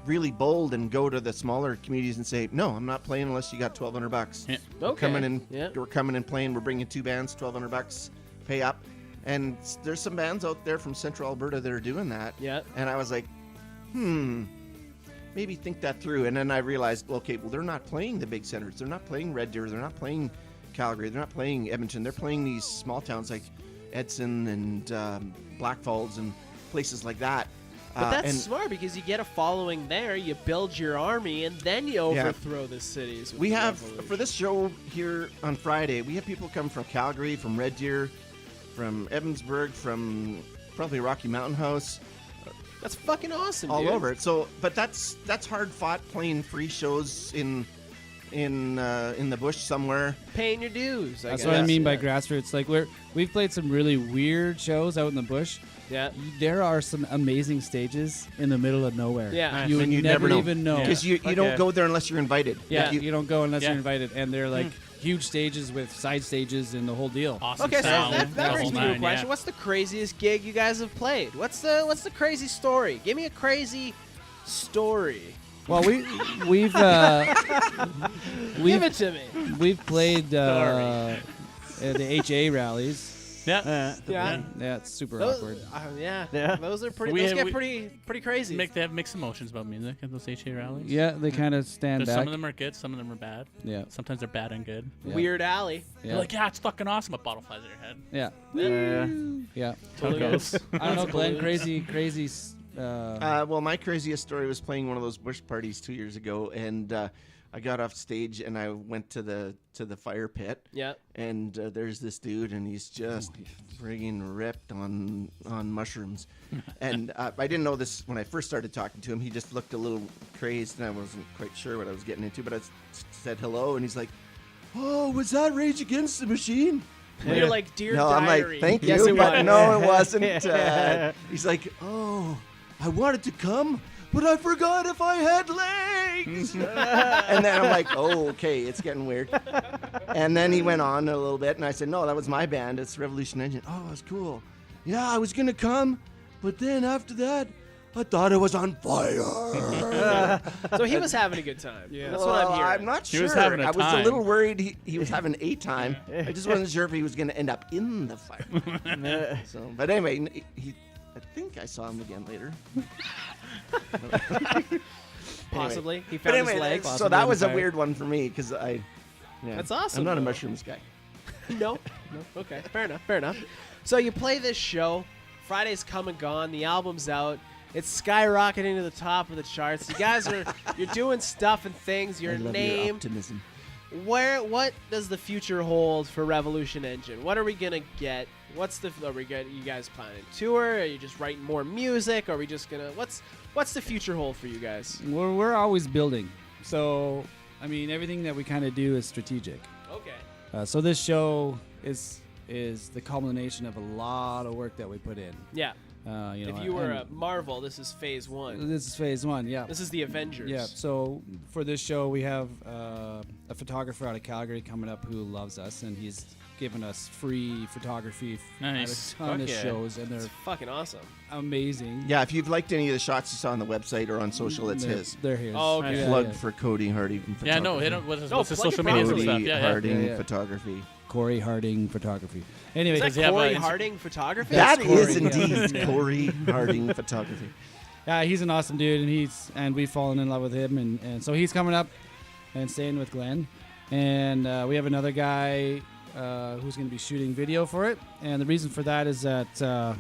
Speaker 4: really bold and go to the smaller communities and say, no, I'm not playing unless you got $1,200.
Speaker 1: Yeah.
Speaker 4: We're
Speaker 2: Okay.
Speaker 4: coming in.
Speaker 2: Yeah.
Speaker 4: We're coming and playing. We're bringing 2 bands, $1,200, pay up. And there's some bands out there from Central Alberta that are doing that.
Speaker 2: Yeah.
Speaker 4: And I was like, maybe think that through. And then I realized, okay, well, they're not playing the big centers. They're not playing Red Deer. They're not playing Calgary. They're not playing Edmonton. They're playing these small towns like Edson and Black Falls and places like that.
Speaker 2: But that's
Speaker 4: and
Speaker 2: smart because you get a following there, you build your army, and then you overthrow the cities. with
Speaker 4: we
Speaker 2: the
Speaker 4: have,
Speaker 2: revolution.
Speaker 4: for this show here on Friday, we have people come from Calgary, from Red Deer, from Evansburg, from probably Rocky Mountain House,
Speaker 2: That's fucking awesome,
Speaker 4: all
Speaker 2: dude.
Speaker 4: over it. So, but that's hard fought playing free shows in the bush somewhere.
Speaker 2: Paying your dues.
Speaker 3: That's
Speaker 2: guess.
Speaker 3: what I mean by
Speaker 2: Yeah.
Speaker 3: grassroots. Like we've played some really weird shows out in the bush.
Speaker 2: Yeah.
Speaker 3: There are some amazing stages in the middle of nowhere.
Speaker 2: Yeah.
Speaker 3: You would
Speaker 4: And you'd
Speaker 3: never
Speaker 4: never know.
Speaker 3: even know.
Speaker 4: Because you don't go there unless you're invited.
Speaker 3: Yeah,
Speaker 4: Like,
Speaker 3: you don't go unless
Speaker 1: Yeah.
Speaker 3: you're invited, and they're like huge stages with side stages and the whole deal.
Speaker 1: Awesome
Speaker 2: Okay, so
Speaker 1: sound,
Speaker 2: that
Speaker 1: the
Speaker 2: brings
Speaker 1: whole
Speaker 2: me to a
Speaker 1: nine,
Speaker 2: question.
Speaker 1: yeah.
Speaker 2: What's the craziest gig you guys have played? What's the crazy story? Give me a crazy story.
Speaker 3: Well, we've
Speaker 2: Give it to me.
Speaker 3: we've played at the HA rallies.
Speaker 1: Yeah.
Speaker 2: Yeah.
Speaker 3: Yeah, it's super
Speaker 2: Those,
Speaker 3: awkward.
Speaker 5: Yeah.
Speaker 2: Those are pretty.
Speaker 1: We
Speaker 2: those
Speaker 1: have-
Speaker 2: get
Speaker 1: we-
Speaker 2: pretty crazy.
Speaker 1: They have mixed emotions about music at those HA rallies.
Speaker 3: Yeah, they kind of stand
Speaker 1: There's
Speaker 3: back.
Speaker 1: some of them are good, some of them are bad.
Speaker 3: Yeah,
Speaker 1: Sometimes they're bad and good.
Speaker 3: yeah.
Speaker 2: Weird Alley.
Speaker 3: Yeah.
Speaker 1: You're like, yeah, it's fucking awesome. A bottle flies at your head.
Speaker 3: Yeah, yeah.
Speaker 1: That's how it goes.
Speaker 3: I don't know, Glen.
Speaker 2: Balloons.
Speaker 3: Crazy.
Speaker 4: Well, my craziest story was playing one of those bush parties 2 years ago, and I got off stage and I went to the fire pit.
Speaker 2: Yeah.
Speaker 4: And there's this dude, and he's just friggin' ripped on mushrooms. And I didn't know this when I first started talking to him. He just looked a little crazed, and I wasn't quite sure what I was getting into. But I said hello, and he's like, "Oh, was that Rage Against the Machine?"
Speaker 2: You're like, dear
Speaker 4: No, I'm
Speaker 2: diary.
Speaker 4: like, thank
Speaker 2: Yes,
Speaker 4: you,
Speaker 2: it
Speaker 4: but
Speaker 2: was.
Speaker 4: no, it wasn't. He's like, oh, I wanted to come, but I forgot if I had legs. And then I'm like, oh, okay, it's getting weird. And then he went on a little bit, and I said, no, that was my band. It's Revolution Engine. Oh, that's cool. Yeah, I was going to come, but then after that, I thought it was on fire.
Speaker 2: So he was having a good time. Yeah. That's what
Speaker 4: Well,
Speaker 2: I'm hearing.
Speaker 4: I'm not
Speaker 1: He
Speaker 4: sure.
Speaker 1: was having a
Speaker 4: I was a
Speaker 1: time.
Speaker 4: little worried he was having a time. I just wasn't sure if he was going to end up in the fire. So, but anyway, I think I saw him again later.
Speaker 2: Possibly. He
Speaker 4: But
Speaker 2: found
Speaker 4: anyway,
Speaker 2: his leg.
Speaker 4: so
Speaker 3: possibly
Speaker 4: that
Speaker 3: in
Speaker 4: was
Speaker 3: the
Speaker 4: a
Speaker 3: fire.
Speaker 4: weird one for me because
Speaker 2: That's awesome,
Speaker 4: I'm not a
Speaker 2: though.
Speaker 4: mushrooms guy.
Speaker 2: No. Okay. Fair enough. Fair enough. So you play this show. Friday's come and gone. The album's out. It's skyrocketing to the top of the charts. You guys you're doing stuff and things. Your
Speaker 4: I love your
Speaker 2: name.
Speaker 4: optimism.
Speaker 2: What does the future hold for Revolution Engine? What are we gonna get? You guys planning a tour? Are you just writing more music? Are we just gonna what's the future hold for you guys?
Speaker 3: We're always building. So, I mean, everything that we kind of do is strategic.
Speaker 2: Okay.
Speaker 3: So this show is the culmination of a lot of work that we put in.
Speaker 2: Yeah.
Speaker 3: If
Speaker 2: If you were a Marvel, this is phase 1.
Speaker 3: this is phase 1. Yeah.
Speaker 2: This is the Avengers.
Speaker 3: Yeah. So for this show, we have a photographer out of Calgary coming up who loves us, and he's given us free photography
Speaker 1: Nice.
Speaker 3: at a ton of
Speaker 5: Fuck yeah.
Speaker 3: shows, and
Speaker 2: It's
Speaker 3: they're
Speaker 2: fucking awesome.
Speaker 3: amazing.
Speaker 4: Yeah, if you've liked any of the shots you saw on the website or on social, it's
Speaker 3: they're,
Speaker 4: his.
Speaker 3: They're his.
Speaker 2: Oh, okay.
Speaker 3: Yeah,
Speaker 4: Plug
Speaker 3: yeah.
Speaker 4: for Cody Hardy from
Speaker 1: Yeah,
Speaker 4: photography.
Speaker 1: no, hit him. What's his
Speaker 2: No,
Speaker 1: social
Speaker 2: plug your
Speaker 1: media and
Speaker 2: property.
Speaker 1: stuff?
Speaker 4: Cody
Speaker 1: Yeah, yeah.
Speaker 4: Harding
Speaker 3: Yeah, yeah.
Speaker 4: photography.
Speaker 3: Corey Harding photography. Anyway,
Speaker 2: Is
Speaker 1: Does he
Speaker 2: that
Speaker 1: have
Speaker 2: Corey
Speaker 1: a-
Speaker 2: Harding photography?
Speaker 4: That
Speaker 3: Corey,
Speaker 4: is
Speaker 3: yeah.
Speaker 4: indeed
Speaker 3: Yeah.
Speaker 4: Corey Harding photography.
Speaker 3: yeah, he's an awesome dude, and we've fallen in love with him, and so he's coming up and staying with Glen, and we have another guy who's going to be shooting video for it. And the reason for that is that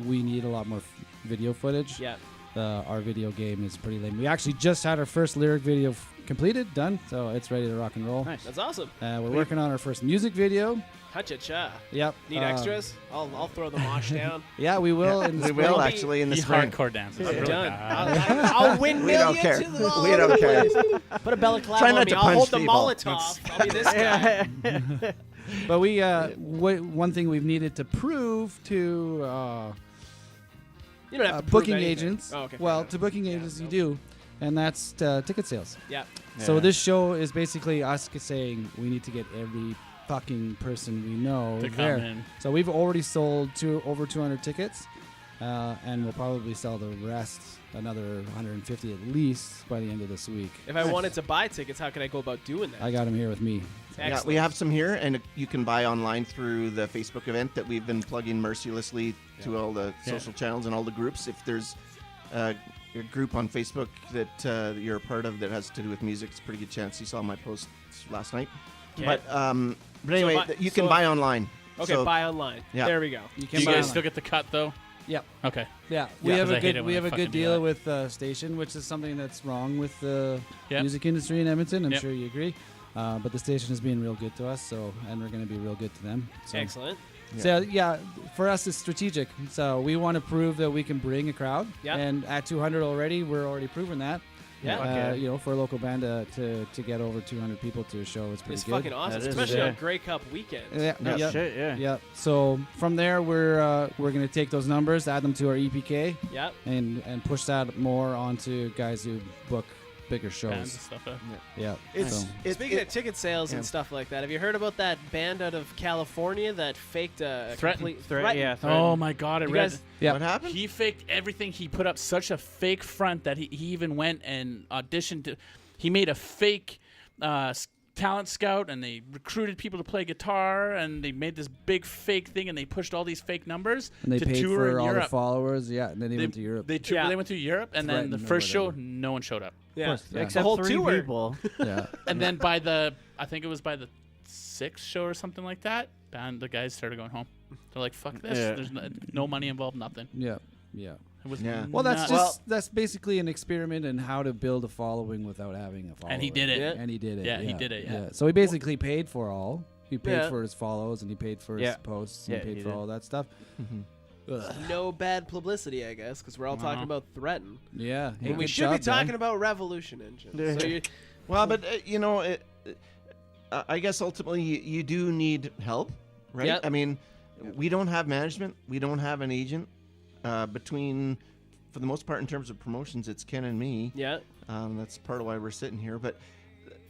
Speaker 3: we need a lot more video footage.
Speaker 2: Yeah.
Speaker 3: Our video game is pretty lame. We actually just had our first lyric video completed, done, so it's ready to rock and roll.
Speaker 5: Nice.
Speaker 2: That's awesome.
Speaker 3: We're working on our first music video.
Speaker 2: Ha-cha-cha.
Speaker 3: Yep.
Speaker 2: Need extras? I'll throw the mosh down.
Speaker 3: Yeah, we will. In the
Speaker 4: We
Speaker 3: spring.
Speaker 4: will actually in the
Speaker 1: He
Speaker 4: spring.
Speaker 1: hardcore dances.
Speaker 2: I'm
Speaker 1: Really
Speaker 2: done.
Speaker 1: bad.
Speaker 2: I'll windmill
Speaker 4: We don't
Speaker 2: you
Speaker 4: care.
Speaker 2: to the
Speaker 4: We don't care.
Speaker 2: Put a balaclava
Speaker 4: Try
Speaker 2: on
Speaker 4: not
Speaker 2: me.
Speaker 4: to
Speaker 2: I'll
Speaker 4: punch
Speaker 2: hold the
Speaker 4: people.
Speaker 2: Molotov. I'll be this guy.
Speaker 3: But we, one thing we've needed to prove to
Speaker 2: You don't have to prove
Speaker 3: booking
Speaker 2: anything.
Speaker 3: agents.
Speaker 2: Oh, okay.
Speaker 3: Well, to booking agents, you do, and that's ticket sales.
Speaker 2: Yeah.
Speaker 3: So
Speaker 5: Yeah.
Speaker 3: this show is basically us saying we need to get every fucking person we know
Speaker 1: To come
Speaker 3: there.
Speaker 1: in.
Speaker 3: So we've already sold over 200 tickets, and we'll probably sell the rest, another 150 at least, by the end of this week.
Speaker 2: If I wanted to buy tickets, how could I go about doing that?
Speaker 3: I got them here with me.
Speaker 4: Yeah,
Speaker 2: Excellent.
Speaker 4: we have some here, and you can buy online through the Facebook event that we've been plugging mercilessly to all the social channels and all the groups. If there's a group on Facebook that you're a part of that has to do with music, it's a pretty good chance you saw my post last night.
Speaker 2: Okay.
Speaker 4: But anyway,
Speaker 2: buy-
Speaker 4: you can
Speaker 2: so-
Speaker 4: buy online.
Speaker 2: Okay,
Speaker 4: So-
Speaker 2: buy online.
Speaker 4: Yeah.
Speaker 2: There we go.
Speaker 3: You
Speaker 1: Do
Speaker 3: can
Speaker 1: you
Speaker 3: buy
Speaker 1: guys
Speaker 3: online.
Speaker 1: still get the cut though?
Speaker 3: Yep.
Speaker 1: Okay.
Speaker 3: Yeah, we
Speaker 1: Yeah,
Speaker 3: have
Speaker 1: 'cause I
Speaker 3: a
Speaker 1: hate
Speaker 3: good
Speaker 1: it when
Speaker 3: we
Speaker 1: they
Speaker 3: have a
Speaker 1: fucking
Speaker 3: good
Speaker 1: do
Speaker 3: deal
Speaker 1: that.
Speaker 3: with Station, which is something that's wrong with the
Speaker 1: Yep.
Speaker 3: music industry in Edmonton. I'm
Speaker 1: Yep.
Speaker 3: sure you agree. But the station is being real good to us, and we're going to be real good to them. So.
Speaker 2: Excellent.
Speaker 3: So yeah, for us it's strategic. So we want to prove that we can bring a crowd,
Speaker 2: Yeah.
Speaker 3: and at 200 already, we're already proving that.
Speaker 2: Yeah.
Speaker 5: Okay.
Speaker 3: You know, for a local band to get over 200 people to a show is pretty
Speaker 2: It's
Speaker 3: good.
Speaker 2: fucking awesome,
Speaker 5: That is,
Speaker 2: especially
Speaker 5: yeah.
Speaker 2: on Grey Cup weekend.
Speaker 3: Yeah,
Speaker 5: No
Speaker 3: yeah,
Speaker 5: shit, yeah.
Speaker 3: yeah. So from there, we're going to take those numbers, add them to our EPK,
Speaker 2: Yeah.
Speaker 3: and push that more onto guys who book bigger
Speaker 1: Bands
Speaker 3: shows.
Speaker 1: and stuff.
Speaker 3: Yeah.
Speaker 4: It's,
Speaker 3: so.
Speaker 2: Speaking of ticket sales and
Speaker 4: yeah.
Speaker 2: stuff like that, have you heard about that band out of California that faked a
Speaker 1: Threaten.
Speaker 2: complete
Speaker 5: Yeah.
Speaker 1: Oh my God! I
Speaker 2: You
Speaker 1: read.
Speaker 2: guys-
Speaker 3: Yeah.
Speaker 4: What happened?
Speaker 1: He faked everything. He put up such a fake front that he even went and auditioned. He made a fake talent scout, and they recruited people to play guitar, and they made this big fake thing, and they pushed all these fake numbers
Speaker 3: And they
Speaker 1: to
Speaker 3: paid
Speaker 1: tour
Speaker 3: for
Speaker 1: in
Speaker 3: all
Speaker 1: Europe.
Speaker 3: the followers. Yeah, and then they went to Europe.
Speaker 1: They
Speaker 2: Yeah.
Speaker 1: they went to Europe, and then the
Speaker 3: Threatened or
Speaker 1: first show,
Speaker 3: whatever.
Speaker 1: no one showed up.
Speaker 2: Yeah.
Speaker 3: course, yeah.
Speaker 2: The
Speaker 5: Except
Speaker 2: whole
Speaker 5: 3
Speaker 2: tour.
Speaker 5: people.
Speaker 3: yeah.
Speaker 1: And then I think it was by the 6th show or something like that, the guys started going home. They're like, "Fuck this!
Speaker 5: Yeah.
Speaker 1: There's no money involved, nothing."
Speaker 3: Yeah. Yeah.
Speaker 1: It was
Speaker 4: Yeah.
Speaker 3: Well, that's
Speaker 1: nuts.
Speaker 3: that's basically an experiment in how to build a following without having a following.
Speaker 1: And he did it.
Speaker 2: Yeah.
Speaker 3: And he did it.
Speaker 1: Yeah, he did it, yeah.
Speaker 3: So he basically paid for all. He paid
Speaker 2: Yeah.
Speaker 3: for his follows, and he paid for his
Speaker 5: Yeah.
Speaker 3: posts, and
Speaker 5: Yeah,
Speaker 3: he paid
Speaker 5: he
Speaker 3: for
Speaker 5: did.
Speaker 3: all that stuff. Ugh.
Speaker 2: No bad publicity, I guess, because we're all talking about Threaten.
Speaker 3: Yeah. Hey,
Speaker 2: And we
Speaker 3: good
Speaker 2: should be
Speaker 3: job, guy.
Speaker 2: talking about Revolution Engine.
Speaker 5: Yeah.
Speaker 2: So you,
Speaker 4: Well, but I guess ultimately you do need help, right?
Speaker 2: Yep.
Speaker 4: I mean, we don't have management. We don't have an agent. Between, for the most part, in terms of promotions, it's Ken and me.
Speaker 2: yeah,
Speaker 4: That's part of why we're sitting here. But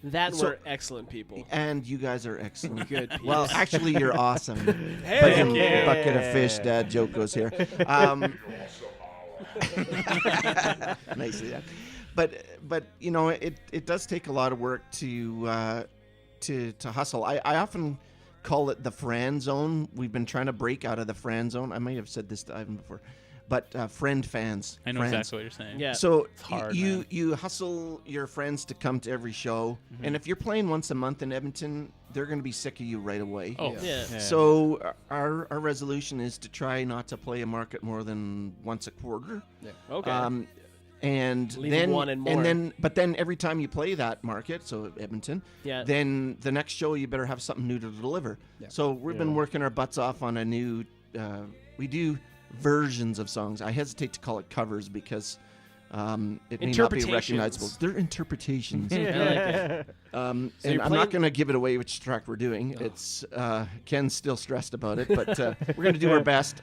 Speaker 2: that
Speaker 4: So-
Speaker 2: were excellent people.
Speaker 4: and you guys are excellent.
Speaker 2: Good people.
Speaker 4: Well, actually, you're awesome.
Speaker 2: Hey,
Speaker 4: Fucking
Speaker 5: yeah.
Speaker 4: bucket of fish. Dad joke goes here. Nicely done. But you know, it does take a lot of work to hustle. I often call it the Fran zone. We've been trying to break out of the Fran zone. I might have said this to Ivan before, but friend fans.
Speaker 1: I know
Speaker 4: friends.
Speaker 1: exactly what you're saying.
Speaker 2: Yeah.
Speaker 4: So
Speaker 1: hard,
Speaker 4: you
Speaker 1: man.
Speaker 4: you hustle your friends to come to every show, and if you're playing once a month in Edmonton, they're going to be sick of you right away.
Speaker 1: Oh,
Speaker 2: Yeah.
Speaker 5: Yeah.
Speaker 4: So our resolution is to try not to play a market more than once a quarter.
Speaker 2: Okay.
Speaker 4: And
Speaker 2: Leave
Speaker 4: then
Speaker 2: one and more.
Speaker 4: but then every time you play that market, so Edmonton,
Speaker 2: Yeah.
Speaker 4: then the next show you better have something new to deliver.
Speaker 3: Yeah.
Speaker 4: So we've been working our butts off on a new. We do versions of songs. I hesitate to call it covers because it may not be
Speaker 2: Interpretations.
Speaker 4: recognizable. They're interpretations.
Speaker 2: I like it.
Speaker 4: And
Speaker 2: you're
Speaker 4: I'm
Speaker 2: playing-
Speaker 4: not going to give it away which track we're doing. It's Ken's still stressed about it, but we're going to do our best.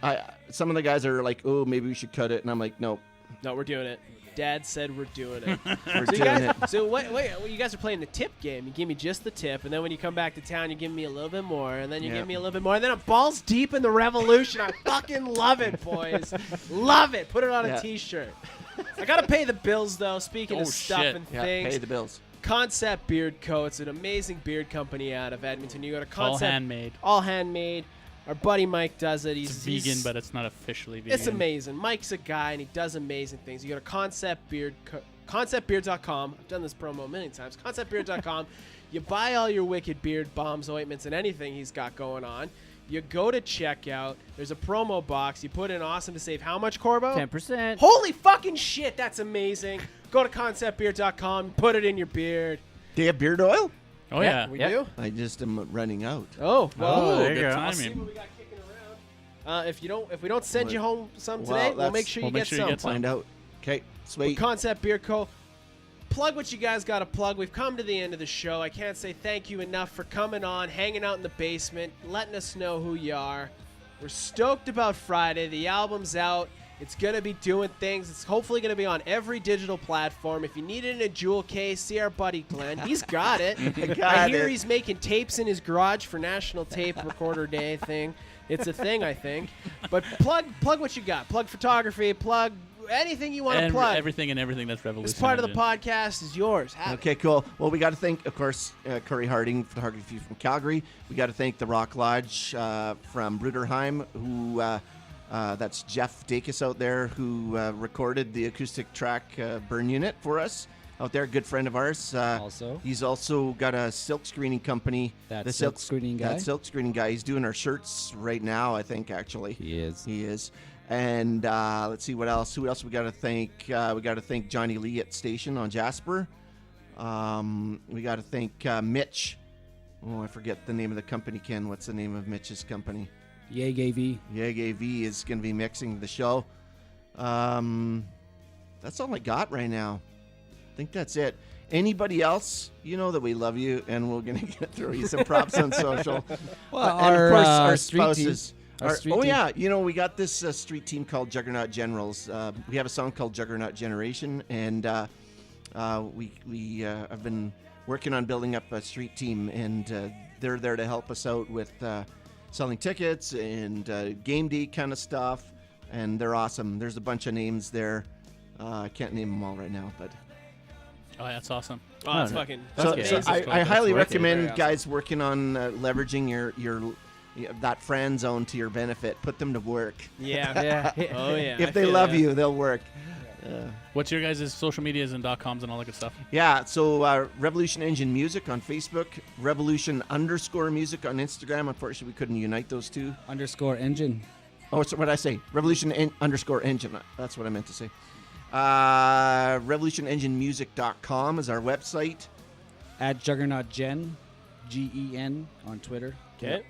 Speaker 4: Some of the guys are like, "Oh, maybe we should cut it," and I'm like, "No,
Speaker 2: No, we're doing it. Dad said we're doing it.
Speaker 4: we're
Speaker 2: So you
Speaker 4: doing
Speaker 2: guys,
Speaker 4: it."
Speaker 2: so wait, well, you guys are playing the tip game. You give me just the tip, and then when you come back to town, you give me a little bit more, and then you
Speaker 4: Yeah.
Speaker 2: give me a little bit more, and then I'm balls deep in the revolution. I fucking love it, boys. Love it. Put it on
Speaker 4: Yeah.
Speaker 2: a T-shirt. I gotta pay the bills though. Speaking
Speaker 1: Oh,
Speaker 2: of stuff
Speaker 1: shit.
Speaker 2: and
Speaker 4: Yeah,
Speaker 2: things,
Speaker 4: pay the bills.
Speaker 2: Concept Beard Co. It's an amazing beard company out of Edmonton. You go to
Speaker 1: all
Speaker 2: Concept,
Speaker 1: handmade.
Speaker 2: all handmade. Our buddy Mike does it.
Speaker 1: It's vegan, but it's not officially vegan.
Speaker 2: It's amazing. Mike's a guy, and he does amazing things. You go to conceptbeard.com. I've done this promo many times. Conceptbeard.com. You buy all your Wicked Beard bombs, ointments, and anything he's got going on. You go to checkout. There's a promo box. You put in awesome to save how much, Corbo?
Speaker 5: 10%.
Speaker 2: Holy fucking shit, that's amazing. Go to conceptbeard.com, put it in your beard.
Speaker 4: Do you have beard oil?
Speaker 1: Oh, yeah.
Speaker 2: We
Speaker 5: Yep.
Speaker 2: do?
Speaker 4: I just am running out.
Speaker 2: Oh, well,
Speaker 1: Oh,
Speaker 5: there you
Speaker 1: good
Speaker 5: go.
Speaker 2: I'll see
Speaker 1: timing.
Speaker 2: what we got kicking around. If we don't send you home some
Speaker 4: Well,
Speaker 2: today, we'll
Speaker 4: that's-
Speaker 2: make sure you
Speaker 1: we'll make
Speaker 2: get
Speaker 1: sure you
Speaker 2: some.
Speaker 1: get some.
Speaker 4: Find out. Okay, sweet.
Speaker 2: Concept Beer Co. Plug what you guys got to plug. We've come to the end of the show. I can't say thank you enough for coming on, hanging out in the basement, letting us know who you are. We're stoked about Friday. The album's out. It's going to be doing things. It's hopefully going to be on every digital platform. If you need it in a jewel case, see our buddy Glenn. He's got it. I hear he's making tapes in his garage for National Tape Recorder Day thing. It's a thing, I think. But plug what you got. Plug photography. Plug anything you want to
Speaker 1: And
Speaker 2: plug.
Speaker 1: everything that's Revolution.
Speaker 2: This part of the podcast is yours. Have it.
Speaker 4: Okay, cool. Well, we got to thank, of course, Corey Harding, photography from Calgary. We got to thank the Rock Lodge from Bruderheim, who that's Jeff Dacus out there, who recorded the acoustic track Burn Unit for us out there. Good friend of ours.
Speaker 3: Also.
Speaker 4: He's also got a silk screening company.
Speaker 3: That
Speaker 4: The
Speaker 3: silk screening guy?
Speaker 4: That silk screening guy. He's doing our shirts right now, I think, actually.
Speaker 3: He is.
Speaker 4: He is. And let's see what else. Who else we got to thank? We got to thank Johnny Lee at Station on Jasper. We got to thank Mitch. Oh, I forget the name of the company, Ken. What's the name of Mitch's company?
Speaker 3: Yay, AV.
Speaker 4: Yeg AV is going to be mixing the show. That's all I got right now. I think that's it. Anybody else? You know that we love you, and we're going to throw you some props on social.
Speaker 3: Well,
Speaker 4: and of course, our
Speaker 3: street team.
Speaker 4: spouses.
Speaker 3: Our street
Speaker 4: oh
Speaker 3: team.
Speaker 4: yeah, you know, we got this street team called Juggernaut Generals. We have a song called Juggernaut Generation, and we have been working on building up a street team, and they're there to help us out with selling tickets and game day kind of stuff, and they're awesome. There's a bunch of names there. I can't name them all right now, but
Speaker 1: Oh, that's awesome.
Speaker 2: Oh, that's
Speaker 5: no.
Speaker 2: fucking
Speaker 4: so,
Speaker 2: amazing.
Speaker 4: so I highly
Speaker 5: worth it.
Speaker 4: recommend
Speaker 2: Very awesome.
Speaker 4: guys working on leveraging your that friend zone to your benefit. Put them to work.
Speaker 2: Yeah.
Speaker 5: Yeah.
Speaker 2: Oh, yeah.
Speaker 4: If
Speaker 2: I
Speaker 4: they
Speaker 2: feel
Speaker 4: love
Speaker 2: that.
Speaker 4: you, they'll work.
Speaker 1: What's your guys' social medias and .coms and all that good stuff?
Speaker 4: Yeah, so Revolution Engine Music on Facebook, Revolution_music on Instagram. Unfortunately, we couldn't unite those two.
Speaker 3: _engine.
Speaker 4: Oh, so what did I say? Revolution_engine. That's what I meant to say. RevolutionEngineMusic.com is our website.
Speaker 3: At Juggernaut Gen. GEN on Twitter.
Speaker 2: Okay.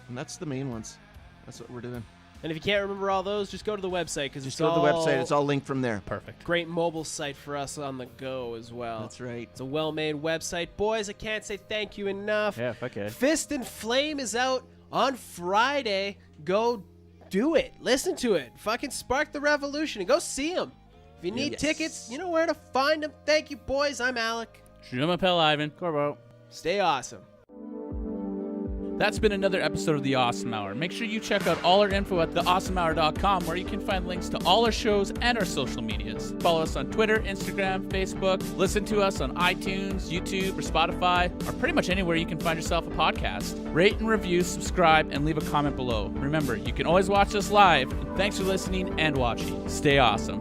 Speaker 4: And that's the main ones. That's what we're doing.
Speaker 2: And if you can't remember all those, just go to the website because it's
Speaker 4: Just go to the website. It's all linked from there.
Speaker 1: Perfect.
Speaker 2: great mobile site for us on the go as well.
Speaker 4: That's right.
Speaker 2: It's a well-made website. Boys, I can't say thank you enough.
Speaker 5: Yeah, fuck yeah.
Speaker 2: Fist and Flame is out on Friday. Go do it. Listen to it. Fucking spark the revolution and go see them. If you need
Speaker 4: Yes.
Speaker 2: tickets, you know where to find them. Thank you, boys. I'm Alec.
Speaker 1: Shumapel Ivan.
Speaker 5: Corbo.
Speaker 2: Stay awesome.
Speaker 1: That's been another episode of The Awesome Hour. Make sure you check out all our info at theawesomehour.com, where you can find links to all our shows and our social medias. Follow us on Twitter, Instagram, Facebook. Listen to us on iTunes, YouTube, or Spotify, or pretty much anywhere you can find yourself a podcast. Rate and review, subscribe, and leave a comment below. Remember, you can always watch us live. And thanks for listening and watching. Stay awesome.